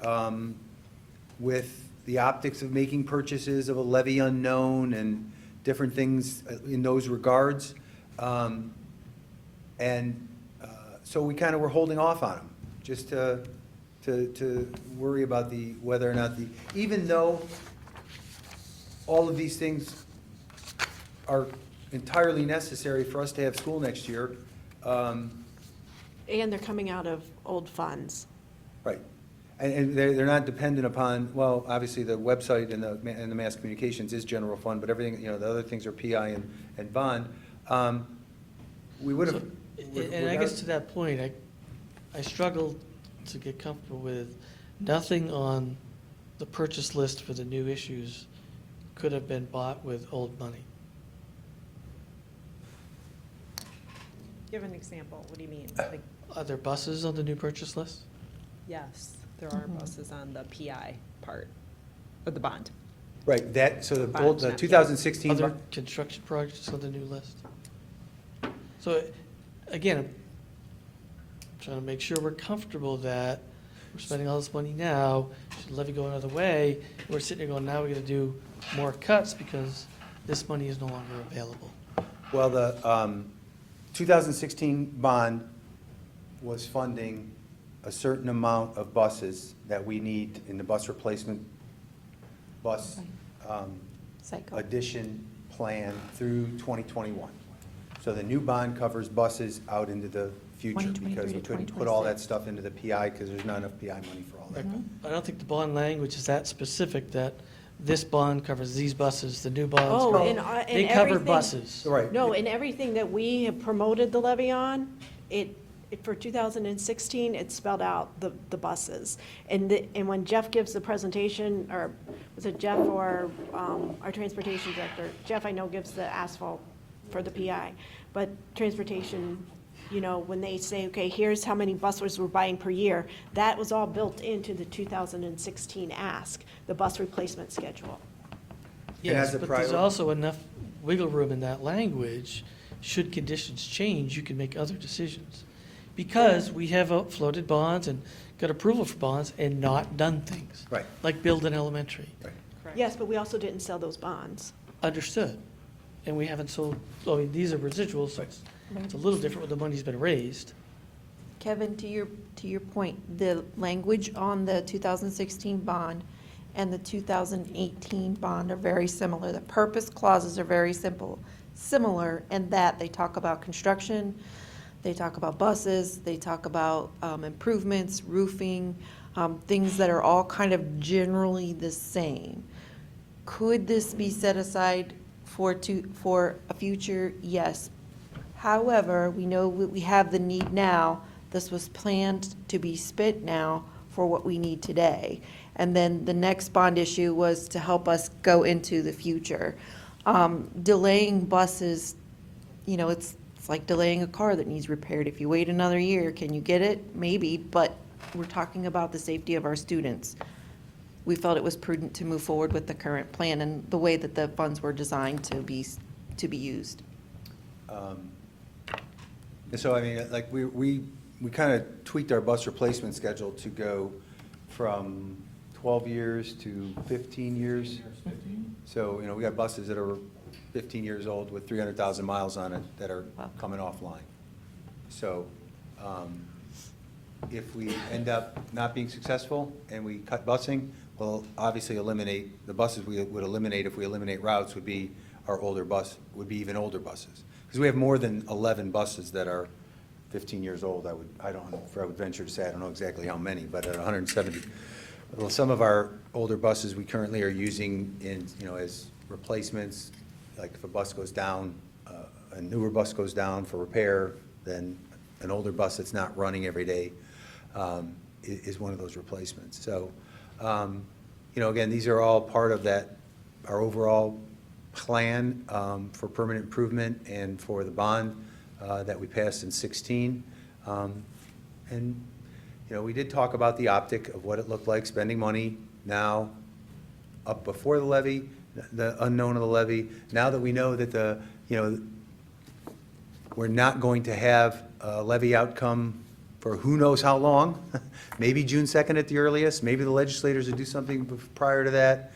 with the optics of making purchases of a levy unknown and different things in those regards. So we kind of were holding off on them, just to worry about whether or not even though all of these things are entirely necessary for us to have school next year. And they're coming out of old funds. Right. And they're not dependent upon, well, obviously, the website and the mass communications is general fund, but everything, the other things are PI and bond. We would have. And I guess to that point, I struggled to get comfortable with nothing on the purchase list for the new issues could have been bought with old money. Give an example. What do you mean? Like, Are there buses on the new purchase list? yes, there are buses on the PI part of the bond. Right, so the Bonds, not 2016. Other construction projects on the new list? So, again, I'm trying to make sure we're comfortable that we're spending all this money now, should the levy go another way, we're sitting there going, now we gotta do more cuts because this money is no longer available. Well, the 2016 bond was funding a certain amount of buses that we need in the bus replacement bus Cycle. addition plan through 2021. So the new bond covers buses out into the future, 2023 because we to couldn't put all that 2026. stuff into the PI, because there's not enough PI money for all that. I don't think the bond language is that specific, that this bond covers these buses, the new bonds. Oh, cover- and They cover everything- buses. Right. No, and everything that we have promoted the levy on, for 2016, it spelled out the buses. And when Jeff gives the presentation, or was it Jeff or our transportation director? Jeff, I know, gives the asphalt for the PI, but transportation, you know, when they say, okay, here's how many buses we're buying per year, that was all built into the 2016 ask, the bus replacement schedule. Yes, as a but there's prior- also enough wiggle room in that language. Should conditions change, you can make other decisions. Because we have floated bonds and got approval for bonds and not done things. Right. Like build an elementary. Right. Yes, but we also didn't sell those bonds. Understood. And we haven't sold, I mean, these are residuals, so it's a little different when the money's been raised. Kevin, to your point, the language on the 2016 bond and the 2018 bond are very similar. The purpose clauses are very similar in that they talk about construction, they talk about buses, they talk about improvements, roofing, things that are all kind of generally the same. Could this be set aside for a future? Yes. However, we know we have the need now. This was planned to be spent now for what we need today. And then the next bond issue was to help us go into the future. Delaying buses, you know, it's like delaying a car that needs repaired. If you wait another year, can you get it? Maybe, but we're talking about the safety of our students. We felt it was prudent to move forward with the current plan and the way that the funds were designed to be used. And so, I mean, like, we kind of tweaked our bus replacement schedule to go from 12 years to 15 years. So, you know, we got buses that are 15 years old with 300,000 miles on it that are Wow. coming offline. So, if we end up not being successful and we cut busing, we'll obviously eliminate, the buses we would eliminate if we eliminate routes would be our older bus, would be even older buses. Because we have more than 11 buses that are 15 years old. I would venture to say, I don't know exactly how many, but at 170. Well, some of our older buses we currently are using in, you know, as replacements, like if a bus goes down, a newer bus goes down for repair, then an older bus that's not running every day is one of those replacements. So, you know, again, these are all part of that, our overall plan for permanent improvement and for the bond that we passed in 16. And, you know, we did talk about the optic of what it looked like spending money now up before the levy, the unknown of the levy. Now that we know that we're not going to have a levy outcome for who knows how long, maybe June 2nd at the earliest, maybe the legislators will do something prior to that.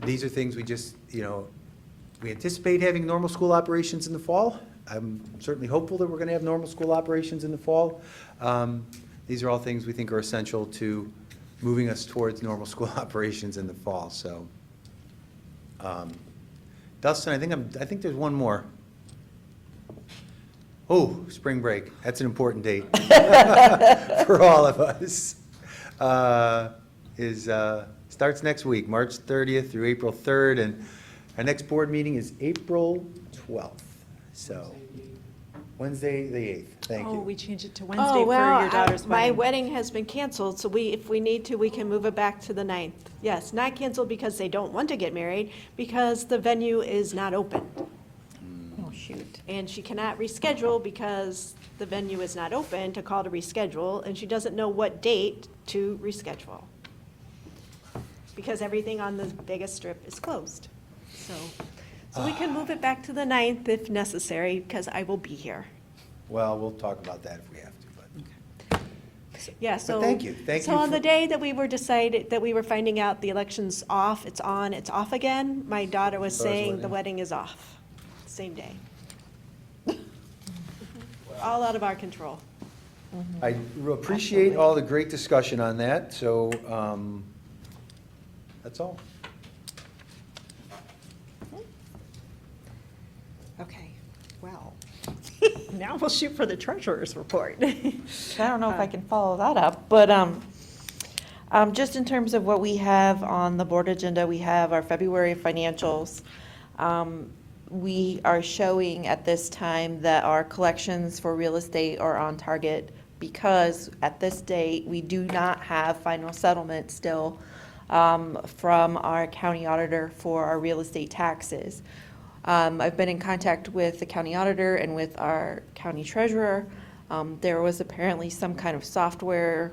These are things we just, you know, we anticipate having normal school operations in the fall. I'm certainly hopeful that we're going to have normal school operations in the fall. These are all things we think are essential to moving us towards normal school operations in the fall. So, Dustin, I think there's one more. Oh, spring break. That's an important date for all of us. Starts next week, March 30th through April 3rd, and our next board meeting is April 12th. So, Wednesday, the 8th. Thank Oh, you. we changed it to Wednesday Oh, for well, your daughter's my wedding. wedding has been canceled, so if we need to, we can move it back to the 9th. Yes, not canceled because they don't want to get married, because the venue is not open. Oh, shoot. And she cannot reschedule because the venue is not open to call to reschedule, and she doesn't know what date to reschedule. Because everything on the Vegas Strip is closed. So we can move it back to the 9th if necessary, because I will be here. Well, we'll talk about that if we have to, but. Yeah, so. thank you. Thank So you on for- the day that we were finding out the election's off, it's on, it's off again, my daughter was Daughter's saying the wedding. wedding is off, same day. All out of our control. I appreciate all the great discussion on that, so that's all. Now we'll shoot for the treasurer's report. I don't know if I can follow that up, but just in terms of what we have on the board agenda, we have our February financials. We are showing at this time that our collections for real estate are on target because at this date, we do not have final settlement still from our county auditor for our real estate taxes. I've been in contact with the county auditor and with our county treasurer. There was apparently some kind of software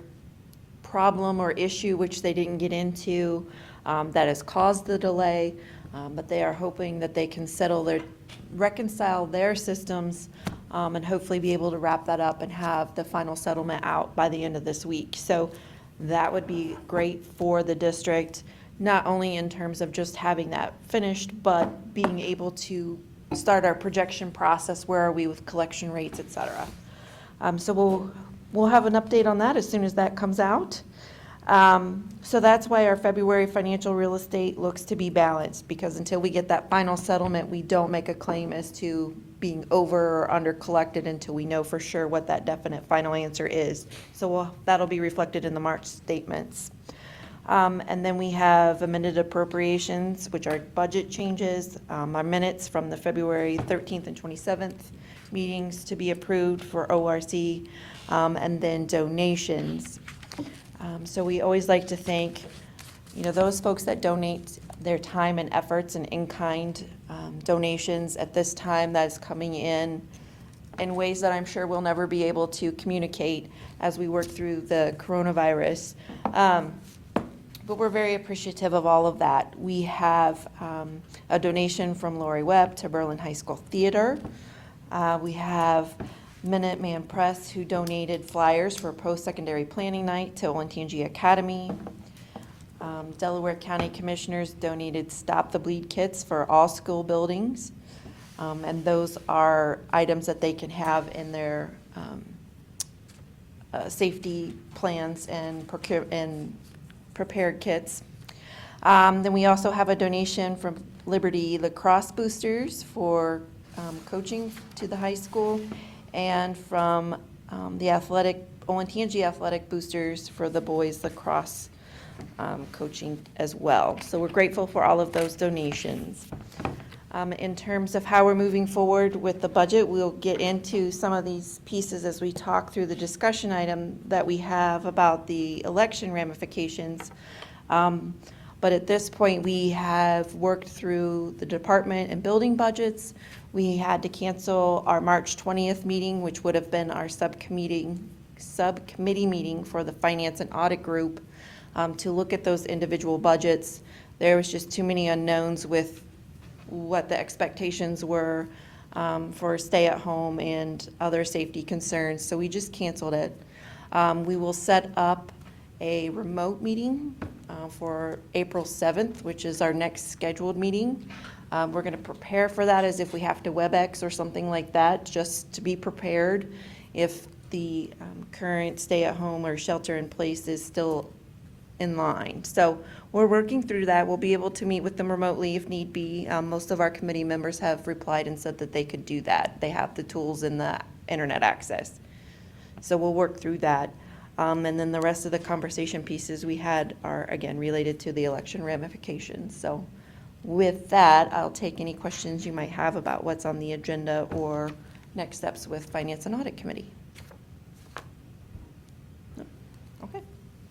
problem or issue which they didn't get into that has caused the delay, but they are hoping that they can reconcile their systems and hopefully be able to wrap that up and have the final settlement out by the end of this week. So that would be great for the district, not only in terms of just having that finished, but being able to start our projection process. Where are we with collection rates, et cetera. So we'll have an update on that as soon as that comes out. So that's why our February financial real estate looks to be balanced, because until we get that final settlement, we don't make a claim as to being over or under collected until we know for sure what that definite final answer is. So that'll be reflected in the March statements. And then we have amended appropriations, which are budget changes, our minutes from the February 13th and 27th meetings to be approved for ORC, and then donations. So we always like to thank, those folks that donate their time and efforts and in-kind donations at this time that is coming in ways that I'm sure we'll never be able to communicate as we work through the coronavirus. But we're very appreciative of all of that. We have a donation from Lori Webb to Berlin High School Theater. We have Minuteman Press, who donated flyers for post-secondary planning night to Olentangy Academy. Delaware County Commissioners donated Stop the Bleed kits for all school buildings. And those are items that they can have in their safety plans and prepared kits. Then we also have a donation from Liberty Lacrosse Boosters for coaching to the high school, and from the Olentangy Athletic Boosters for the boys lacrosse coaching as well. So we're grateful for all of those donations. In terms of how we're moving forward with the budget, we'll get into some of these pieces as we talk through the discussion item that we have about the election ramifications. But at this point, we have worked through the department and building budgets. We had to cancel our March 20th meeting, which would have been our subcommittee meeting for the finance and audit group to look at those individual budgets. There was just too many unknowns with what the expectations were for stay-at-home and other safety concerns, so we just canceled it. We will set up a remote meeting for April 7th, which is our next scheduled meeting. We're going to prepare for that as if we have to WebEx or something like that, just to be prepared if the current stay-at-home or shelter-in-place is still in line. So we're working through that. We'll be able to meet with them remotely if need be. Most of our committee members have replied and said that they could do that. They have the tools and the internet access. So we'll work through that. And then the rest of the conversation pieces we had are, again, related to the election ramifications. So with that, I'll take any questions you might have about what's on the agenda or next steps with Finance and Audit Committee. No? Okay.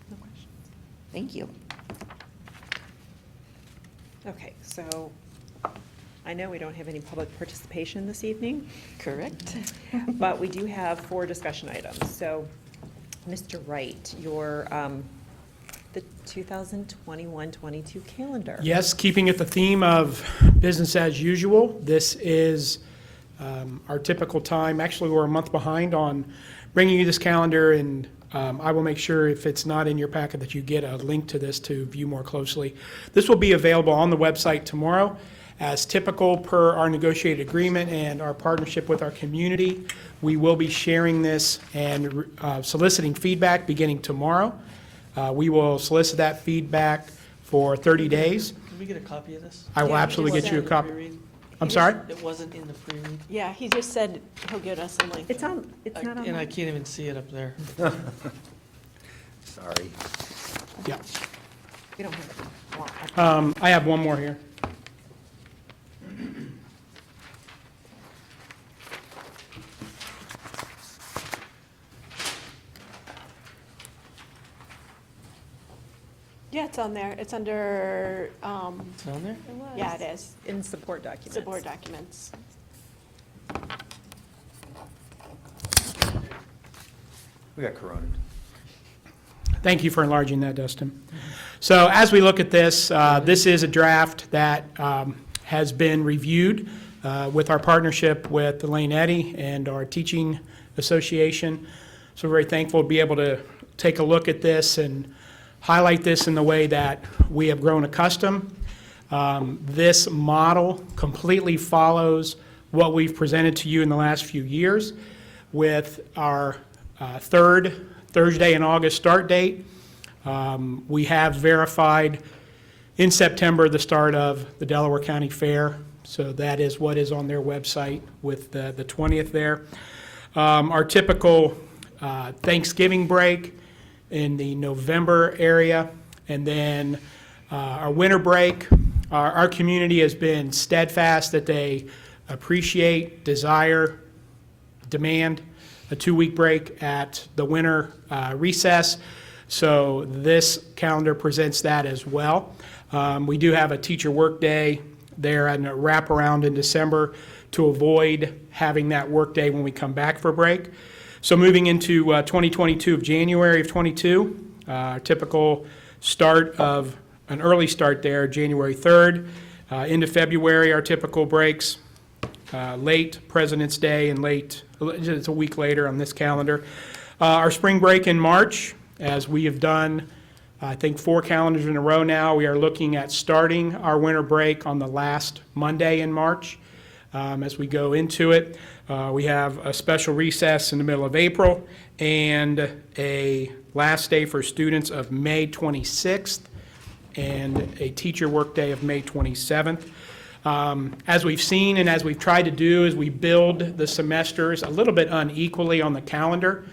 No questions. Thank you. Okay, so I know we don't have any public participation this evening, Correct. but we do have 4 discussion items. So, Mr. Wright, your the 2021-22 calendar. Yes, keeping it the theme of business as usual. This is our typical time. Actually, we're a month behind on bringing you this calendar, and I will make sure if it's not in your packet that you get a link to this to view more closely. This will be available on the website tomorrow. As typical per our negotiated agreement and our partnership with our community, we will be sharing this and soliciting feedback beginning tomorrow. We will solicit that feedback for 30 days. Can we get a copy of this? I will Yeah, absolutely get you a copy. Reread? I'm sorry? It wasn't in the pre-read. Yeah, he just said he'll get us a link. It's not on. And I can't even see it up there. Sorry. Yeah. We don't have it. Well, I have one more here. Yeah, it's on there. It's under, It's on there? yeah, it is. In support documents. Support documents. We got Corona. Thank you for enlarging that, Dustin. So as we look at this, this is a draft that has been reviewed with our partnership with Elaine Eddy and our teaching association. So we're very thankful to be able to take a look at this and highlight this in the way that we have grown accustomed. This model completely follows what we've presented to you in the last few years with our third Thursday in August start date. We have verified in September the start of the Delaware County Fair, so that is what is on their website with the 20th there. Our typical Thanksgiving break in the November area, and then our winter break. Our community has been steadfast that they appreciate, desire, demand a 2-week break at the winter recess. So this calendar presents that as well. We do have a teacher work day there and a wraparound in December to avoid having that work day when we come back for break. So moving into 2022 of January of 22, typical start of an early start there, January 3rd. Into February, our typical breaks, late President's Day and late, it's a week later on this calendar. Our spring break in March, as we have done, I think 4 calendars in a row now, we are looking at starting our winter break on the last Monday in March. As we go into it, we have a special recess in the middle of April and a last day for students of May 26th and a teacher workday of May 27th. As we've seen and as we've tried to do is we build the semesters a little bit unequally on the calendar.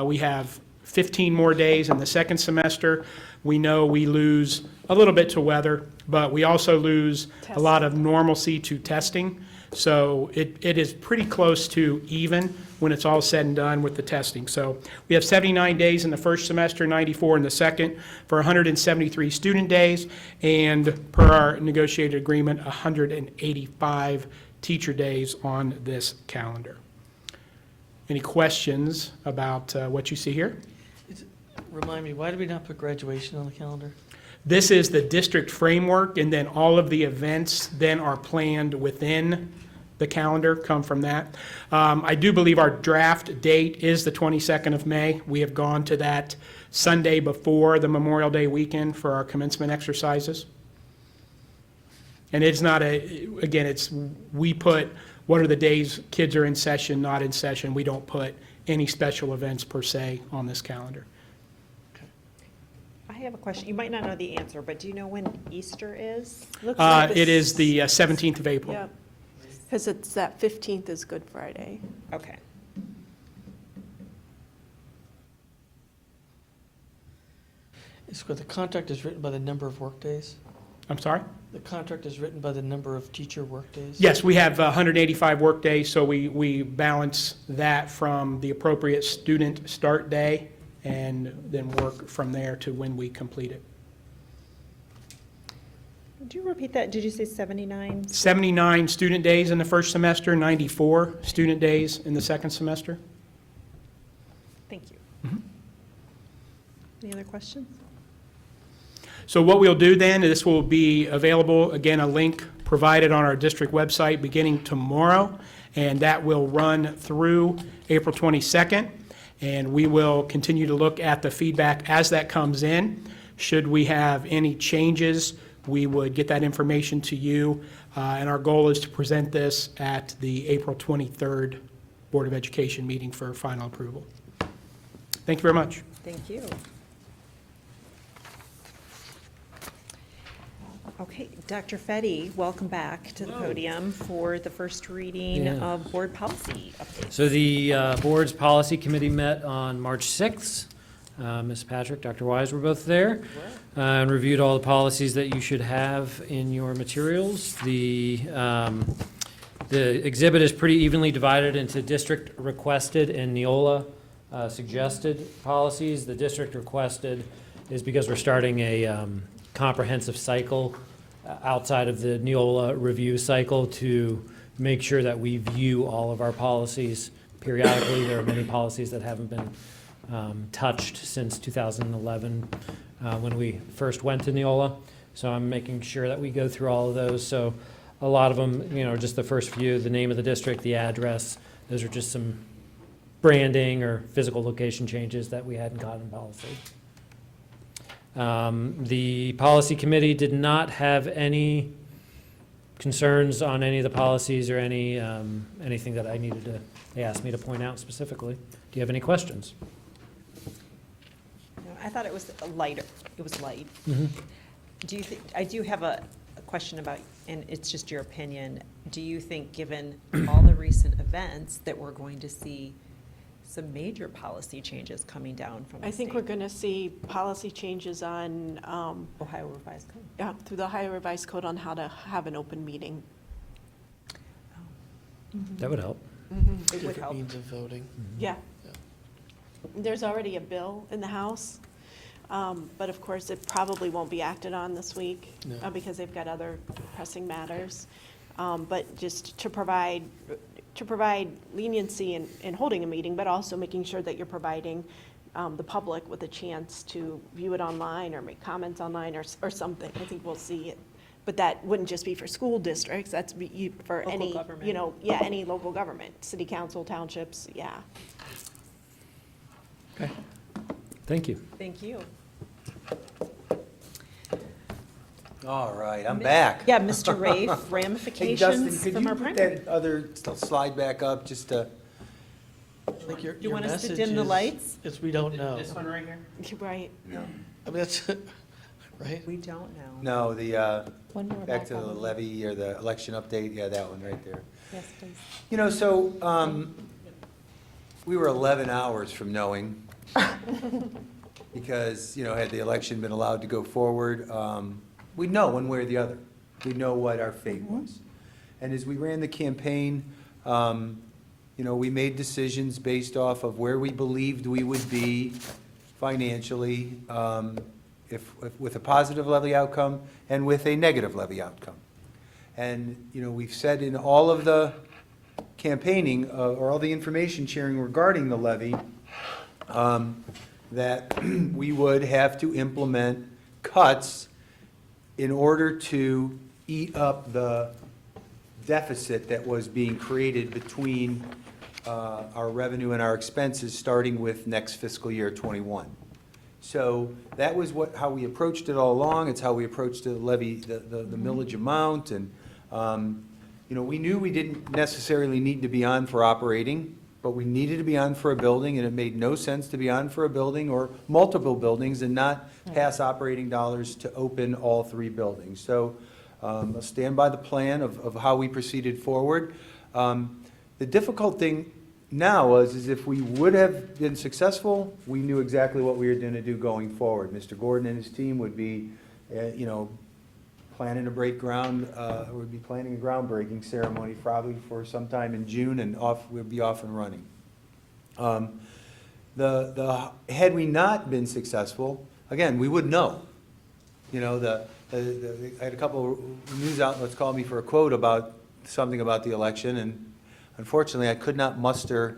We have 15 more days in the second semester. We know we lose a little bit to weather, but we also lose a lot of normalcy to testing. So it is pretty close to even when it's all said and done with the testing. So we have 79 days in the first semester, 94 in the second, for 173 student days, and per our negotiated agreement, 185 teacher days on this calendar. Any questions about what you see here? Remind me, why did we not put graduation on the calendar? This is the district framework, and then all of the events then are planned within the calendar, come from that. I do believe our draft date is the 22nd of May. We have gone to that Sunday before the Memorial Day weekend for our commencement exercises. And it's not again, we put what are the days kids are in session, not in session. We don't put any special events per se on this calendar. I have a question. You might not know the answer, but do you know when Easter is? Looks like It is the 17th of April. Yep. Because it's that 15th is Good Friday. Okay. It's what the contract is written by the number of workdays. I'm sorry? The contract is written by the number of teacher workdays. Yes, we have 185 workdays, so we balance that from the appropriate student start day and then work from there to when we complete it. Would you repeat that? Did you say 79? 79 student days in the first semester, 94 student days in the second semester. Thank you. Mhm. Any other questions? So what we'll do then, this will be available, again, a link provided on our district website beginning tomorrow, and that will run through April 22nd. And we will continue to look at the feedback as that comes in. Should we have any changes, we would get that information to you. And our goal is to present this at the April 23rd Board of Education meeting for final approval. Thank you very much. Thank you. Okay, Dr. Fetty, welcome back to the podium for the first reading Yeah. of board policy updates. So the board's policy committee met on March 6th. Ms. Patrick, Dr. Wise were both there, and reviewed all the policies that you should have in your materials. The exhibit is pretty evenly divided into district requested and Neola suggested policies. The district requested is because we're starting a comprehensive cycle outside of the Neola review cycle to make sure that we view all of our policies periodically. There are many policies that haven't been touched since 2011 when we first went to Neola. So I'm making sure that we go through all of those. So a lot of them, just the first few, the name of the district, the address, those are just some branding or physical location changes that we hadn't got in policy. The policy committee did not have any concerns on any of the policies or anything that they asked me to point out specifically. Do you have any questions? No, I thought it was lighter, it was light. Mm-hmm. Do you think, I do have a question about, and it's just your opinion, do you think, given all the recent events, that we're going to see some major policy changes coming down from the I think state? we're going to see policy changes on, Ohio Revised Code. through the Ohio Revised Code on how to have an open meeting. That would help. It would Different help. means of voting. Yeah. There's already a bill in the House, but of course, it probably won't be acted on this week No. because they've got other pressing matters. But just to provide leniency in holding a meeting, but also making sure that you're providing the public with a chance to view it online or make comments online or something. I think we'll see it. But that wouldn't just be for school districts, that's for Local any, government. any local government, city council, townships, yeah. Okay. Thank you. Thank you. All right, I'm back. Yeah, Mr. Rafe, Hey, Justin, ramifications could from you our put primary. that other slide back up, just to, Like your You want us to message dim the is- lights? Is we don't know. This one right here? Right. I mean, that's, right? We don't know. no, the, One more back to the on. levy or the election update, yeah, that one right there. Yes, please. We were 11 hours from knowing, because, had the election been allowed to go forward, we'd know one way or the other. We'd know what our fate was. And as we ran the campaign, we made decisions based off of where we believed we would be financially, if with a positive levy outcome and with a negative levy outcome. And, we've said in all of the campaigning, or all the information sharing regarding the levy, that we would have to implement cuts in order to eat up the deficit that was being created between our revenue and our expenses, starting with next fiscal year '21. So that was how we approached it all along. It's how we approached the levy, the millage amount, and we knew we didn't necessarily need to be on for operating, but we needed to be on for a building, and it made no sense to be on for a building or multiple buildings and not pass operating dollars to open all 3 buildings. So I'll stand by the plan of how we proceeded forward. The difficult thing now is if we would have been successful, we knew exactly what we were going to do going forward. Mr. Gordon and his team would be, planning to break ground, would be planning a groundbreaking ceremony probably for sometime in June, and we'll be off and running. Had we not been successful, again, we would know. I had a couple of news outlets call me for a quote about something about the election, and unfortunately, I could not muster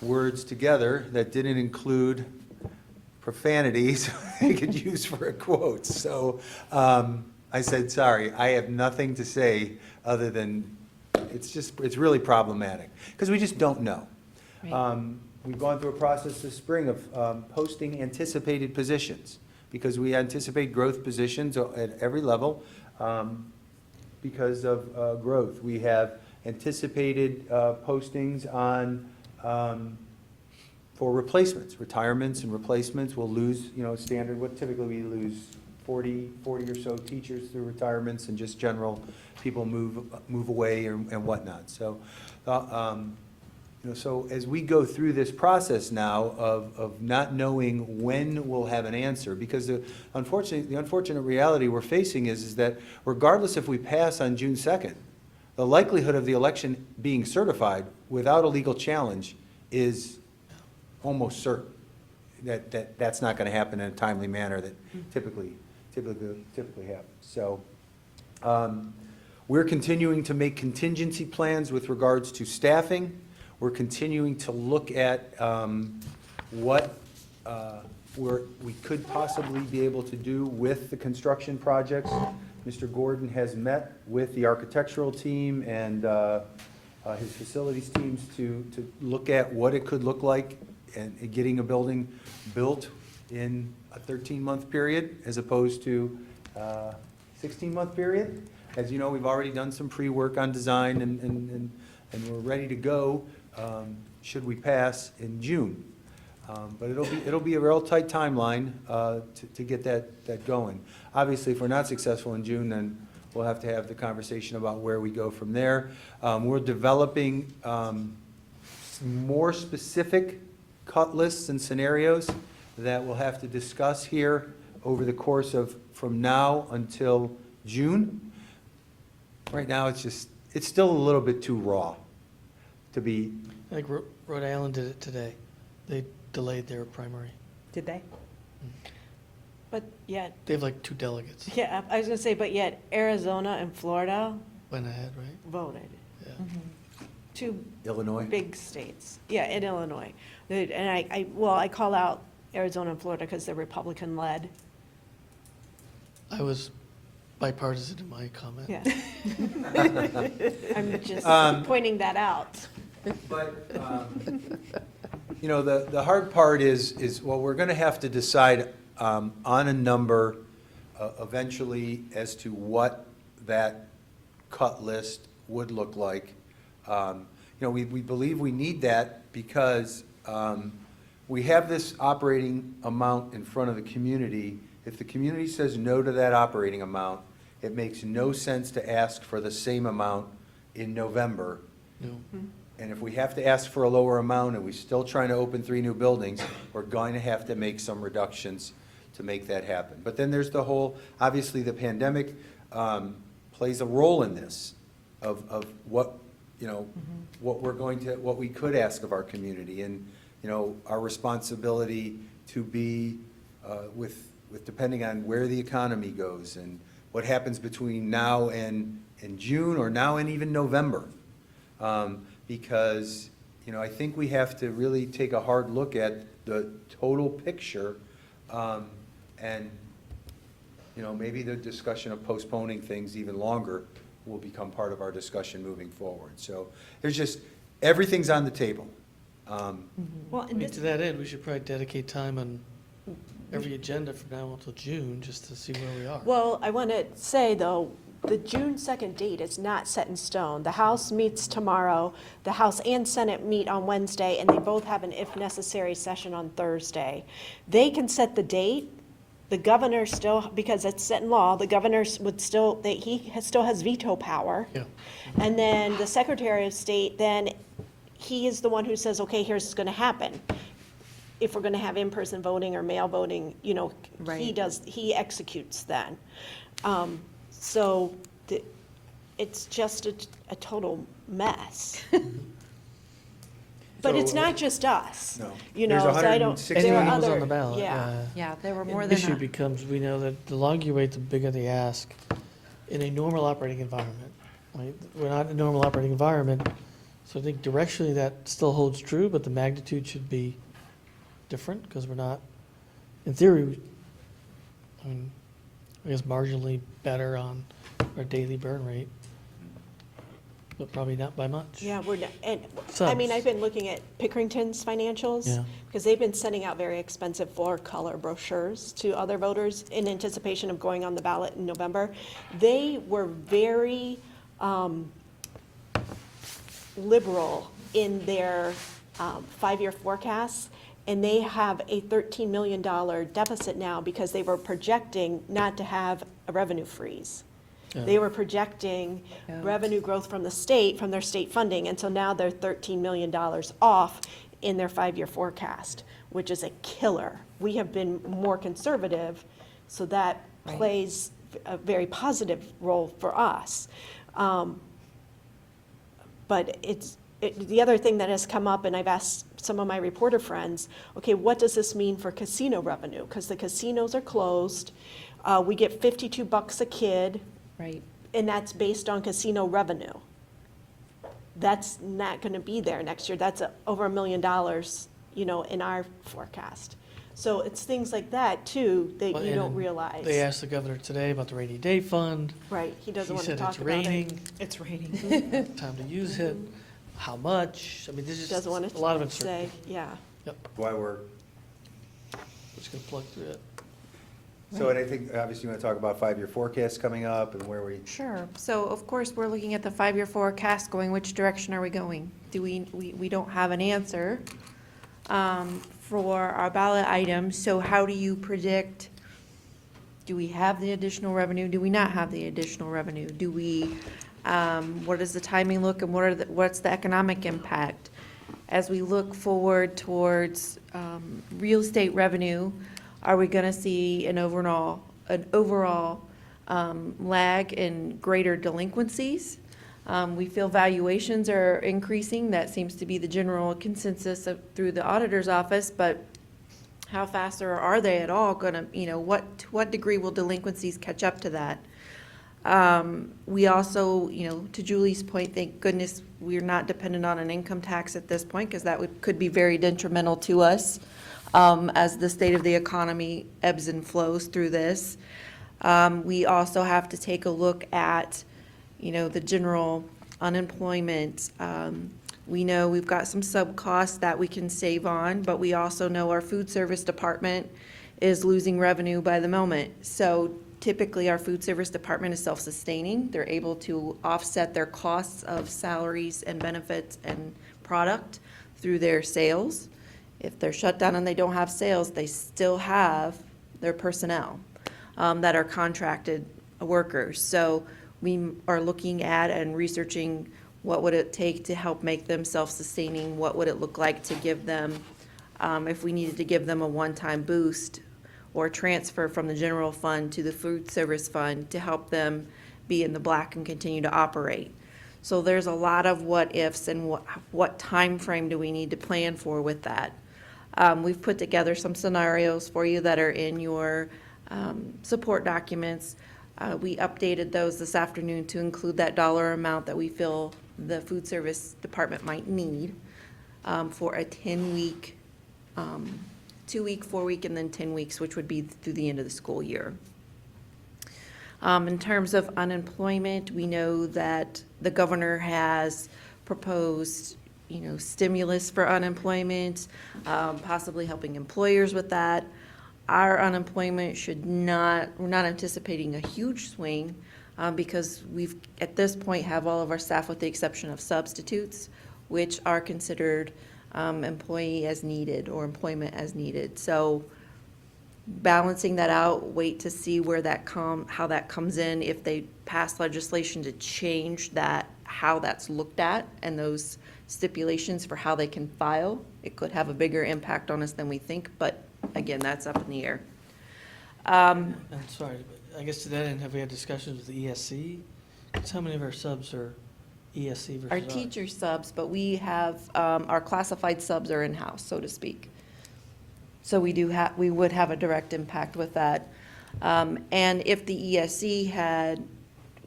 words together that didn't include profanities I could use for a quote. So I said, sorry, I have nothing to say other than it's really problematic, because we just don't know. We've gone through a process this spring of posting anticipated positions, because we anticipate growth positions at every level because of growth. We have anticipated postings on, for replacements, retirements and replacements. We'll lose, standard, what typically we lose 40 or so teachers through retirements and just general people move away and whatnot. So, so as we go through this process now of not knowing when we'll have an answer, because the unfortunate reality we're facing is that regardless if we pass on June 2nd, the likelihood of the election being certified without a legal challenge is almost certain. That's not going to happen in a timely manner that typically happens. So we're continuing to make contingency plans with regards to staffing. We're continuing to look at what we could possibly be able to do with the construction projects. Mr. Gordon has met with the architectural team and his facilities teams to look at what it could look like and getting a building built in a 13-month period as opposed to 16-month period. As you know, we've already done some pre-work on design and we're ready to go should we pass in June. But it'll be a real tight timeline to get that going. Obviously, if we're not successful in June, then we'll have to have the conversation about where we go from there. We're developing more specific cut lists and scenarios that we'll have to discuss here over the course of from now until June. Right now, it's still a little bit too raw to be. I think Rhode Island did it today. They delayed their primary. Did they? But yet, They have like 2 delegates. yeah, I was gonna say, but yet Arizona and Florida Went ahead, right? voted. Yeah. Two Illinois? big states, yeah, in Illinois. And I call out Arizona and Florida because they're Republican-led. I was bipartisan in my comment. Yeah. I'm just Um, pointing that out. But, the hard part is, well, we're going to have to decide on a number eventually as to what that cut list would look like. We believe we need that because we have this operating amount in front of the community. If the community says no to that operating amount, it makes no sense to ask for the same amount in November. No. And if we have to ask for a lower amount and we're still trying to open 3 new buildings, we're going to have to make some reductions to make that happen. But then there's the whole, obviously the pandemic plays a role in this of what, what we could ask of our community and, our responsibility to be with depending on where the economy goes and what happens between now and June or now and even November. Because, I think we have to really take a hard look at the total picture, and, maybe the discussion of postponing things even longer will become part of our discussion moving forward. So there's just, everything's on the table. Well, and To that end, we should probably dedicate time on every agenda from now until June, just to see where we are. Well, I want to say, though, the June 2nd date is not set in stone. The House meets tomorrow, the House and Senate meet on Wednesday, and they both have an if necessary session on Thursday. They can set the date. The governor still, because it's set in law, the governor would still, still has veto power. Yeah. And then the Secretary of State, then he is the one who says, okay, here's what's going to happen. If we're going to have in-person voting or mail voting, Right. he executes then. So it's just a total mess. But it's So, not just us. No. So I don't, 160 there are Anyone who's other. on the ballot, Yeah. Yeah, there were more The than issue becomes, we know that the longer you wait, the bigger the ask in a normal operating environment. Right? We're not in a normal operating environment, so I think directionally that still holds true, but the magnitude should be different, because we're not, in theory, I guess marginally better on our daily burn rate, but probably not by much. Yeah, we're not, and, Subs. I've been looking at Pickerington's financials. Yeah. Because they've been sending out very expensive four-color brochures to other voters in anticipation of going on the ballot in November. They were very liberal in their 5-year forecasts, And they have a $13 million deficit now because they were projecting not to have a revenue freeze. They were projecting revenue growth from the state, from their state funding, and so now they're $13 million off in their 5-year forecast, which is a killer. We have been more conservative, so that plays a very positive role for us. But the other thing that has come up, and I've asked some of my reporter friends, okay, what does this mean for casino revenue? Because the casinos are closed. We get $52 a kid. Right. And that's based on casino revenue. That's not going to be there next year. That's over $1 million, in our forecast. So it's things like that, too, that you don't realize. They asked the governor today about the rainy day fund. Right, he doesn't want to He talk said about it. it's raining, It's raining. time to use it, how much? I mean, there's just Doesn't want a lot of to say, uncertainty. yeah. Why we're, Just gonna plug through it. so, and I think, obviously, you want to talk about 5-year forecasts coming up and where we, Sure. So of course, we're looking at the 5-year forecast, going which direction are we going? We don't have an answer for our ballot items, so how do you predict, do we have the additional revenue? Do we not have the additional revenue? Do we, what does the timing look and what's the economic impact? As we look forward towards real estate revenue, are we going to see an overall lag in greater delinquencies? We feel valuations are increasing. That seems to be the general consensus through the auditor's office, but how fast or are they at all going to, to what degree will delinquencies catch up to that? We also, to Julie's point, thank goodness we're not dependent on an income tax at this point, because that could be very detrimental to us as the state of the economy ebbs and flows through this. We also have to take a look at, the general unemployment. We know we've got some sub-costs that we can save on, but we also know our food service department is losing revenue by the moment. So typically, our food service department is self-sustaining. They're able to offset their costs of salaries and benefits and product through their sales. If they're shut down and they don't have sales, they still have their personnel that are contracted workers. So we are looking at and researching what would it take to help make them self-sustaining, what would it look like to give them, if we needed to give them a one-time boost or transfer from the general fund to the food service fund to help them be in the black and continue to operate. So there's a lot of what ifs and what time frame do we need to plan for with that. We've put together some scenarios for you that are in your support documents. We updated those this afternoon to include that dollar amount that we feel the food service department might need for a 10-week, 2-week, 4-week, and then 10 weeks, which would be through the end of the school year. In terms of unemployment, we know that the governor has proposed, stimulus for unemployment, possibly helping employers with that. Our unemployment we're not anticipating a huge swing because we've, at this point, have all of our staff with the exception of substitutes, which are considered employee as needed or employment as needed. So balancing that out, wait to see how that comes in, if they pass legislation to change that, how that's looked at, and those stipulations for how they can file. It could have a bigger impact on us than we think, but again, that's up in the air. I'm sorry, but I guess to that end, have we had discussions with the ESC? Because how many of our subs are ESC versus Our ours? teacher subs, but we have, our classified subs are in-house, so to speak. So we would have a direct impact with that. And if the ESC had,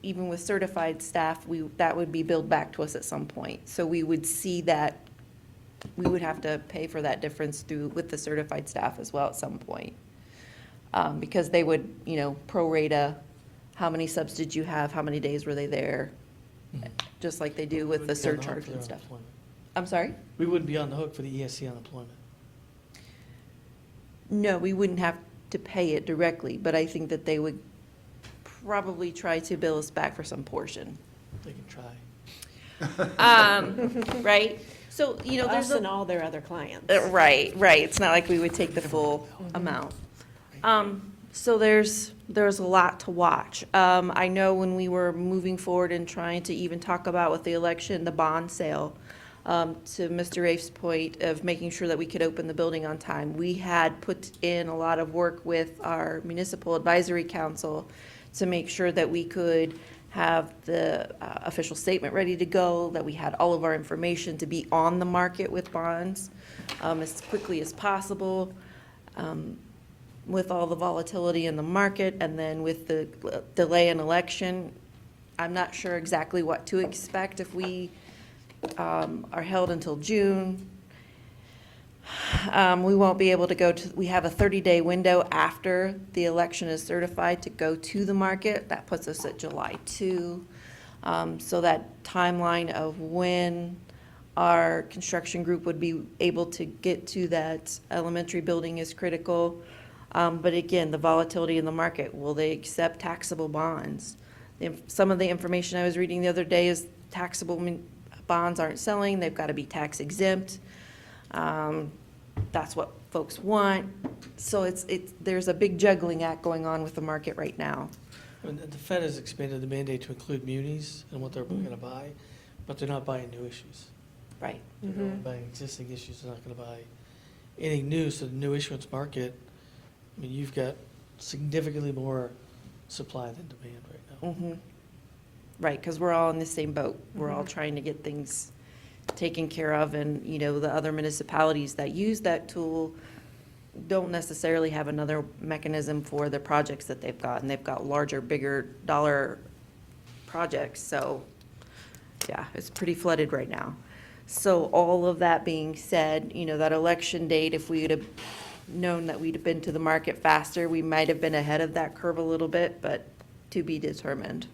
even with certified staff, that would be billed back to us at some point. So we would see that, we would have to pay for that difference with the certified staff as well at some point. Because they would, prorata, how many subs did you have, how many days were they there, just like they do with the surcharge and stuff. I'm sorry? We wouldn't be on the hook for the ESC unemployment. No, we wouldn't have to pay it directly, but I think that they would probably try to bill us back for some portion. They can try. Right? So, you know, there's Us and a, all their other clients. right, it's not like we would take the full amount. So there's a lot to watch. I know when we were moving forward and trying to even talk about with the election, the bond sale, to Mr. Rafe's point of making sure that we could open the building on time, we had put in a lot of work with our municipal advisory council to make sure that we could have the official statement ready to go, that we had all of our information to be on the market with bonds as quickly as possible. With all the volatility in the market, and then with the delay in election, I'm not sure exactly what to expect if we are held until June. We won't be able to go to, we have a 30-day window after the election is certified to go to the market. That puts us at July 2. So that timeline of when our construction group would be able to get to that elementary building is critical. But again, the volatility in the market, will they accept taxable bonds? Some of the information I was reading the other day is taxable bonds aren't selling, they've got to be tax exempt. That's what folks want. So there's a big juggling act going on with the market right now. And the Fed has expanded the mandate to include munis and what they're going to buy, but they're not buying new issues. Right. They're only buying existing issues, they're not going to buy anything new, so the new issuance market, I mean, you've got significantly more supply than demand right now. Right, because we're all in the same boat. We're all trying to get things taken care of, and, you know, the other municipalities that use that tool don't necessarily have another mechanism for the projects that they've got, and they've got larger, bigger dollar projects, so, yeah, it's pretty flooded right now. So all of that being said, you know, that election date, if we would have known that we'd have been to the market faster, we might have been ahead of that curve a little bit, but to be determined.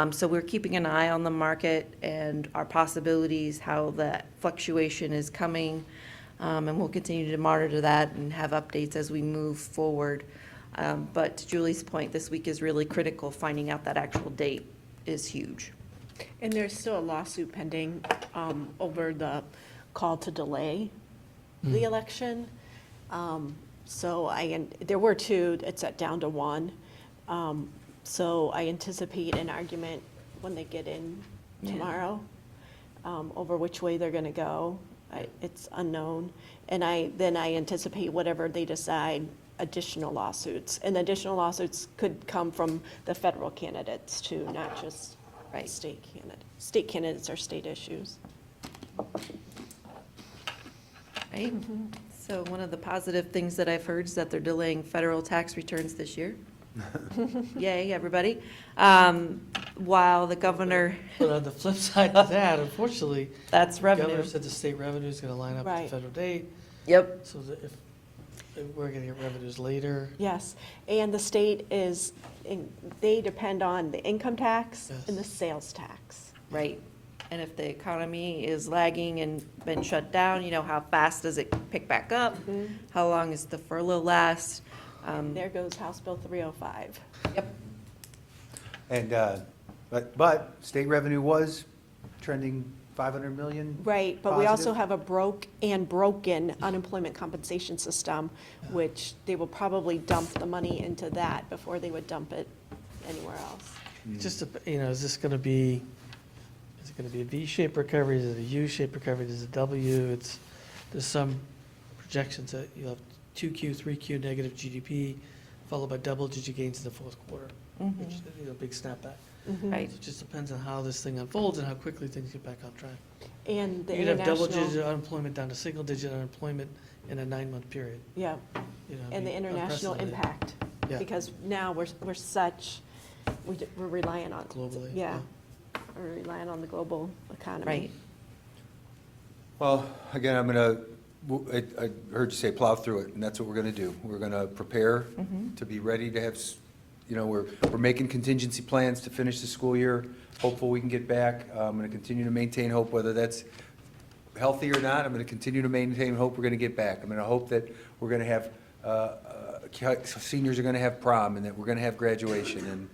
So we're keeping an eye on the market and our possibilities, how that fluctuation is coming, and we'll continue to monitor that and have updates as we move forward. But to Julie's point, this week is really critical. Finding out that actual date is huge. And there's still a lawsuit pending over the call to delay the election. So there were two, it's at down to one. So I anticipate an argument when they get in tomorrow over which way they're going to go. It's unknown. And then I anticipate whatever they decide, additional lawsuits. And additional lawsuits could come from the federal candidates too, not just state candidates. State candidates are state issues. Right? So one of the positive things that I've heard is that they're delaying federal tax returns this year. Yay, everybody. While the governor, But on the flip side of that, unfortunately, that's the revenue. governor said the state revenue is going to line up with Right. the federal date, Yep. so that if we're going to get revenues later. Yes, and the state they depend on the income tax Yes. and the sales tax. Right. And if the economy is lagging and been shut down, you know, how fast does it pick back up? How long does the furlough last? There goes House Bill 305. Yep. And, but state revenue was trending 500 million. Right, but we also positive. have a broken unemployment compensation system, which they will probably dump the money into that before they would dump it anywhere else. Just, is this going to be, is it going to be a V-shaped recovery, is it a U-shaped recovery, is it a W? There's some projections that you'll have 2Q, 3Q negative GDP, followed by double-digit gains in the fourth quarter, which is a big snapback. Right. So it just depends on how this thing unfolds and how quickly things get back on track. And the You could have international, double-digit unemployment down to single-digit unemployment in a 9-month period. yeah, You know, and the international unprecedented. impact. Yeah. Because now we're relying on. Globally, Yeah, we're relying on the global economy. Right. Well, again, I heard you say plow through it, and that's what we're going to do. We're going to prepare to be ready to have, we're making contingency plans to finish the school year. Hopeful we can get back. I'm going to continue to maintain hope, whether that's healthy or not. I'm going to continue to maintain hope we're going to get back. I'm going to hope that we're going to have, seniors are going to have prom, and that we're going to have graduation. And,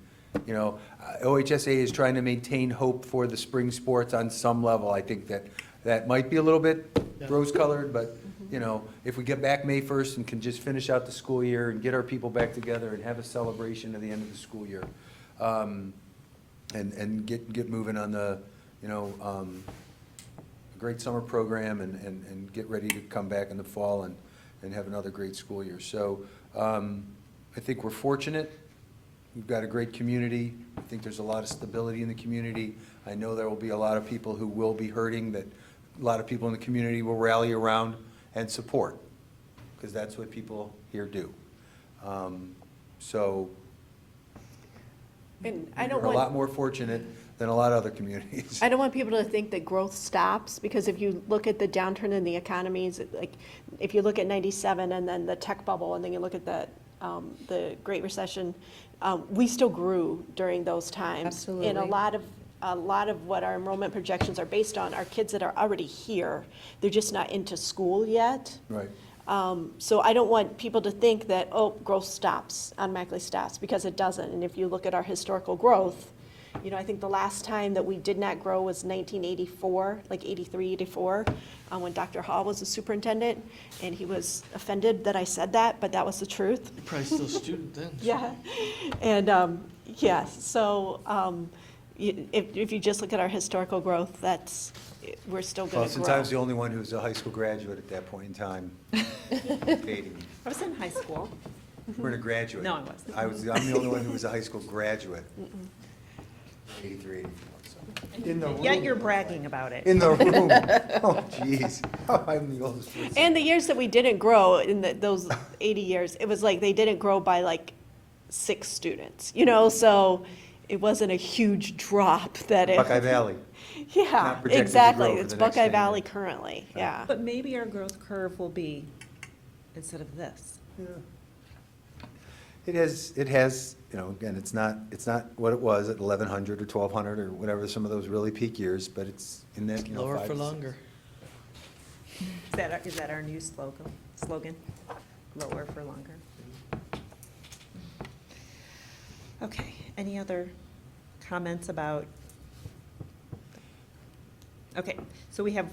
OHSA is trying to maintain hope for the spring sports on some level. I think that that might be a little bit Yeah. rose-colored, but, you know, if we get back May 1st and can just finish out the school year and get our people back together and have a celebration at the end of the school year, and get moving on the, you know, great summer program and get ready to come back in the fall and have another great school year. So I think we're fortunate. We've got a great community. I think there's a lot of stability in the community. I know there will be a lot of people who will be hurting, that a lot of people in the community will rally around and support, because that's what people here do. So And I don't we're a lot want, more fortunate than a lot of other communities. I don't want people to think that growth stops, because if you look at the downturn in the economies, like, if you look at 97 and then the tech bubble, and then you look at the Great Recession, we still grew during those times. Absolutely. And a lot of what our enrollment projections are based on are kids that are already here. They're just not into school yet. Right. So I don't want people to think that, oh, growth stops, automatically stops, because it doesn't. And if you look at our historical growth, you know, I think the last time that we did not grow was 1984, like 83, 84, when Dr. Hall was the superintendent, and he was offended that I said that, but that was the truth. You're probably still a student then. Yeah, and, yeah, so if you just look at our historical growth, we're still Well, going to since grow. I was the only one who was a high school graduate at that point in time, Katie, I was in high school. we're in a graduate. No, I wasn't. I'm the only one who was a high school graduate. 83, 84, so. In the room. Yet you're bragging about it. In the room. Oh, jeez. Oh, I'm the oldest person. And the years that we didn't grow, in those 80 years, it was like they didn't grow by like 6 students, you know, so it wasn't a huge drop that it. Buckeye Valley. Yeah, Not projected to grow exactly. for It's the next Buckeye 10 Valley years. currently, yeah. But maybe our growth curve will be instead of this. Yeah. It has, you know, again, it's not what it was at 1,100 or 1,200 or whatever, some of those really peak years, but it's in that, you know, Lower 5 for to 6. longer. Is that our new slogan? Lower for longer. Okay, any other comments about? Okay, so we have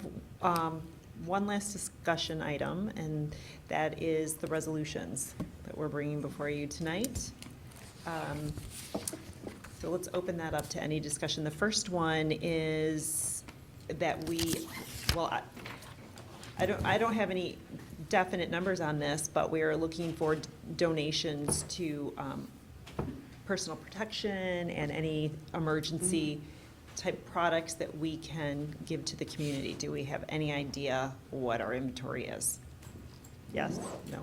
one last discussion item, and that is the resolutions that we're bringing before you tonight. So let's open that up to any discussion. The first one is that I don't have any definite numbers on this, but we are looking for donations to personal protection and any emergency type products that we can give to the community. Do we have any idea what our inventory is? Yes? No?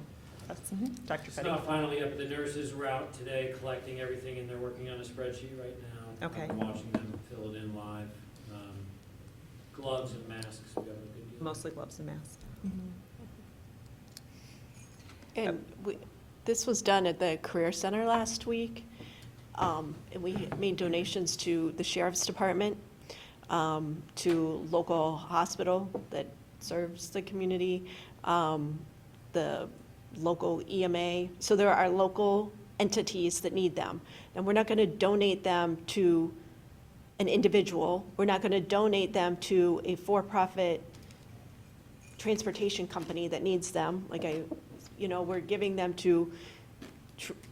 Yes? Dr. It's Fetty? not final yet, but the nurses were out today collecting everything, and they're working on a spreadsheet right now. Okay. I'm watching them fill it in live. Gloves and masks, we have a good deal. Mostly gloves and masks. And this was done at the Career Center last week. And we made donations to the Sheriff's Department, to local hospital that serves the community, the local EMA. So there are local entities that need them. And we're not going to donate them to an individual. We're not going to donate them to a for-profit transportation company that needs them. We're giving them to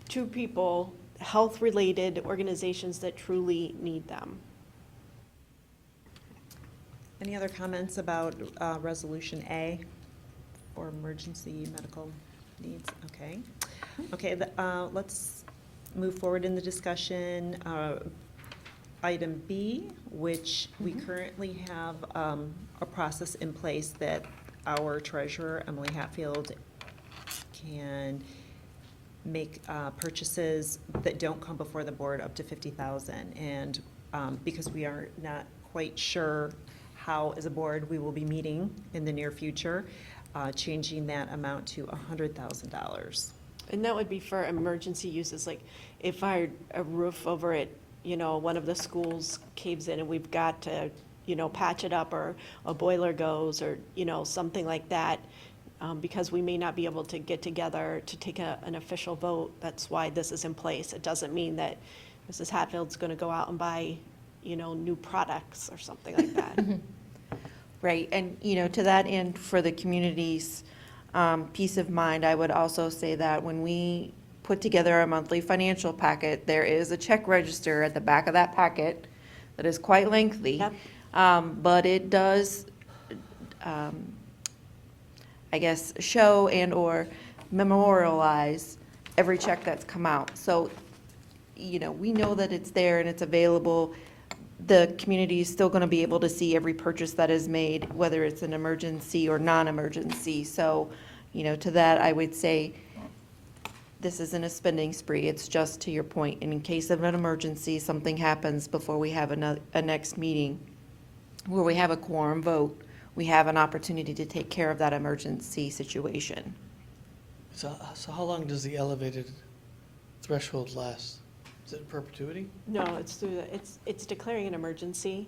two people, health-related organizations that truly need them. Any other comments about Resolution A for emergency medical needs? Okay. Okay, let's move forward in the discussion. Item B, which we currently have a process in place that our treasurer, Emily Hatfield, can make purchases that don't come before the board up to $50,000. And because we are not quite sure how, as a board, we will be meeting in the near future, changing that amount to $100,000. And that would be for emergency uses, like if a roof over at, one of the schools caves in and we've got to, patch it up, or a boiler goes, or, something like that, because we may not be able to get together to take an official vote. That's why this is in place. It doesn't mean that Mrs. Hatfield's going to go out and buy, new products or something like that. Right, and, to that end, for the community's peace of mind, I would also say that when we put together our monthly financial packet, there is a check register at the back of that packet that is quite lengthy. Yep. But it does, I guess, show and/or memorialize every check that's come out. So, we know that it's there and it's available. The community is still going to be able to see every purchase that is made, whether it's an emergency or non-emergency. So, to that, I would say this isn't a spending spree. It's just, to your point, in case of an emergency, something happens before we have a next meeting where we have a quorum vote, we have an opportunity to take care of that emergency situation. So how long does the elevated threshold last? Is it in perpetuity? No, it's through it's declaring an emergency,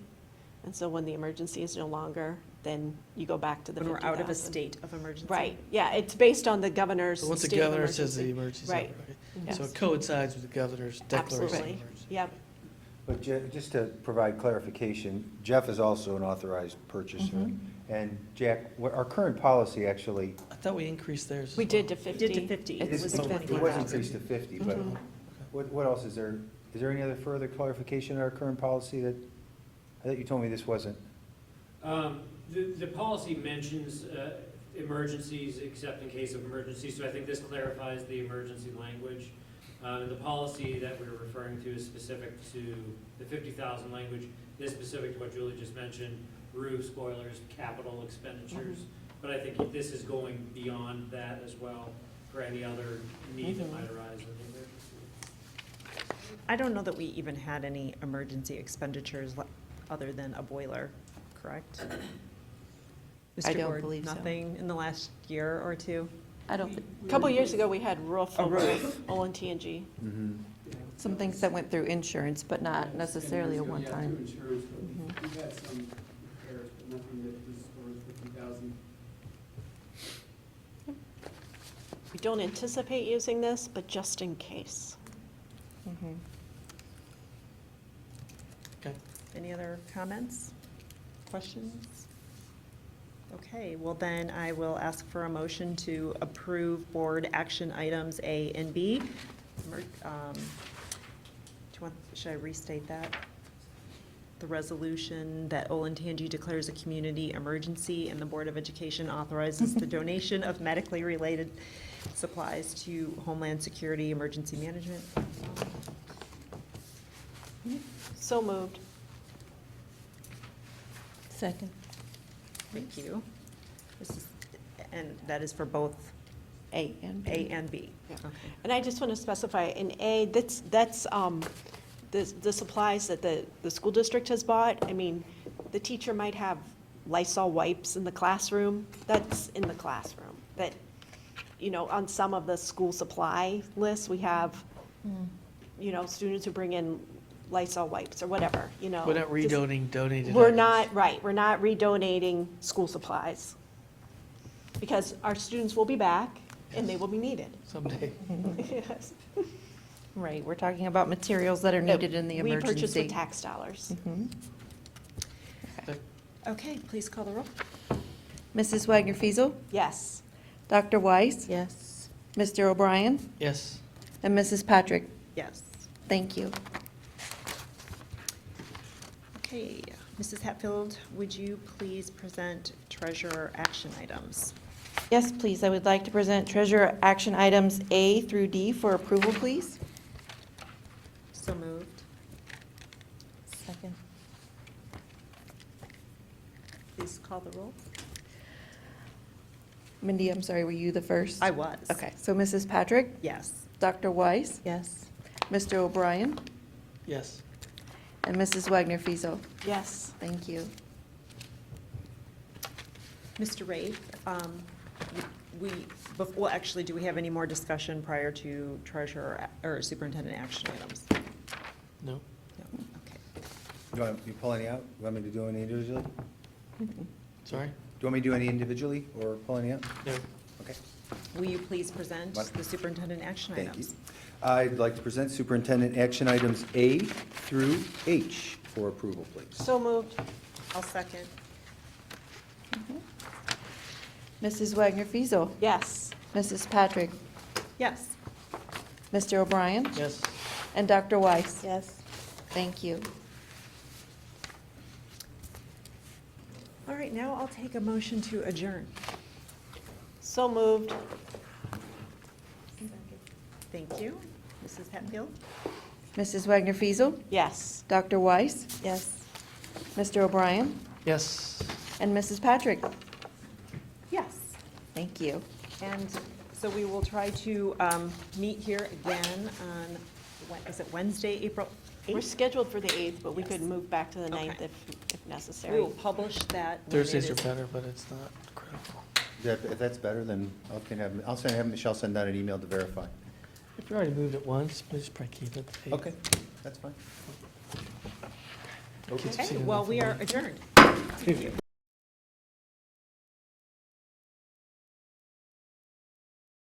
and so when the emergency is no longer, then you go back to the When we're out of a 50,000. state of emergency. Right, yeah, it's based on the governor's So once the state of governor says the emergency. emergency's over, Right. okay. So Yes. it coincides with the governor's declaration of Absolutely, emergency. yep. But just to provide clarification, Jeff is also an authorized purchaser. And Jack, our current policy actually, I thought we increased theirs as We did well. to 50. Did to 50. It It's was it 50,000. was increased to 50, but Mhm. what else is there? Is there any other further clarification in our current policy that, I thought you told me this wasn't? The policy mentions emergencies, except in case of emergency, so I think this clarifies the emergency language. And the policy that we're referring to is specific to the 50,000 language. This is specific to what Julie just mentioned, roofs, boilers, capital expenditures. But I think this is going beyond that as well for any other need that might arise in the emergency. I don't know that we even had any emergency expenditures other than a boiler, correct? I Mr. don't Gord, believe so. Nothing in the last year or two? I don't, A couple years ago, we had roof A over roof. Olentangy. some things that went through insurance, but not necessarily a Yeah, one-time. through insurance, but we've had some repairs, but nothing that was over 50,000. We don't anticipate using this, but just in case. Mhm. Okay. Any other comments, questions? Okay, well then I will ask for a motion to approve board action items A and B. Should I restate that? The resolution that Olentangy declares a community emergency and the Board of Education authorizes the donation of medically related supplies to Homeland Security Emergency Management. So moved. Second. Thank you. And that is for both A and B. A and B. Yeah. Okay. And I just want to specify, in A, that's the supplies that the school district has bought. I mean, the teacher might have Lysol wipes in the classroom. That's in the classroom. That, on some of the school supply lists, we have, students who bring in Lysol wipes or whatever, We're not just- donated We're items. not, right, we're not redonating school supplies. Because our students will be back and they will be needed. Someday. Yes. Right, we're talking about materials that are needed in the We emergency. purchase with tax dollars. Mhm. Okay, please call the roll. Mrs. Wagner Fiesel, Yes. Dr. Weiss, Yes. Mr. O'Brien, Yes. and Mrs. Patrick. Yes. Thank you. Okay, Mrs. Hatfield, would you please present treasurer action items? Yes, please, I would like to present treasurer action items A through D for approval, please. So moved. Second. Please call the roll. Mindy, I'm sorry, were you the first? I was. Okay, so Mrs. Patrick, Yes. Dr. Weiss, Yes. Mr. O'Brien, Yes. and Mrs. Wagner Fiesel. Yes. Thank you. Mr. Raith, well, actually, do we have any more discussion prior to treasurer or superintendent action items? No. No, okay. You pull any out? You want me to do any individually? Do Sorry? you want me to do any individually or pull any out? No. Okay. Will you please present What? the superintendent action Thank you. items? I'd like to present superintendent action items A through H for approval, please. So moved. I'll second. Mrs. Wagner Fiesel, Yes. Mrs. Patrick, Yes. Mr. O'Brien, Yes. and Dr. Weiss. Yes. Thank you. All right, now I'll take a motion to adjourn. So moved. Thank you. Mrs. Hatfield? Mrs. Wagner Fiesel, Yes. Dr. Weiss, Yes. Mr. O'Brien, Yes. and Mrs. Patrick. Yes. Thank you. And so we will try to meet here again on, is it Wednesday, April We're 8th? scheduled for the 8th, but we could Yes. move back to the 9th Okay. if We necessary. will publish that. when it Thursdays are is- better, but it's not critical. If that's better, then I'll have Michelle send out an email to verify. If you already moved it once, please probably keep it. the 8th. Okay, that's fine. Kids have Okay, seen well, enough we of are mine. adjourned.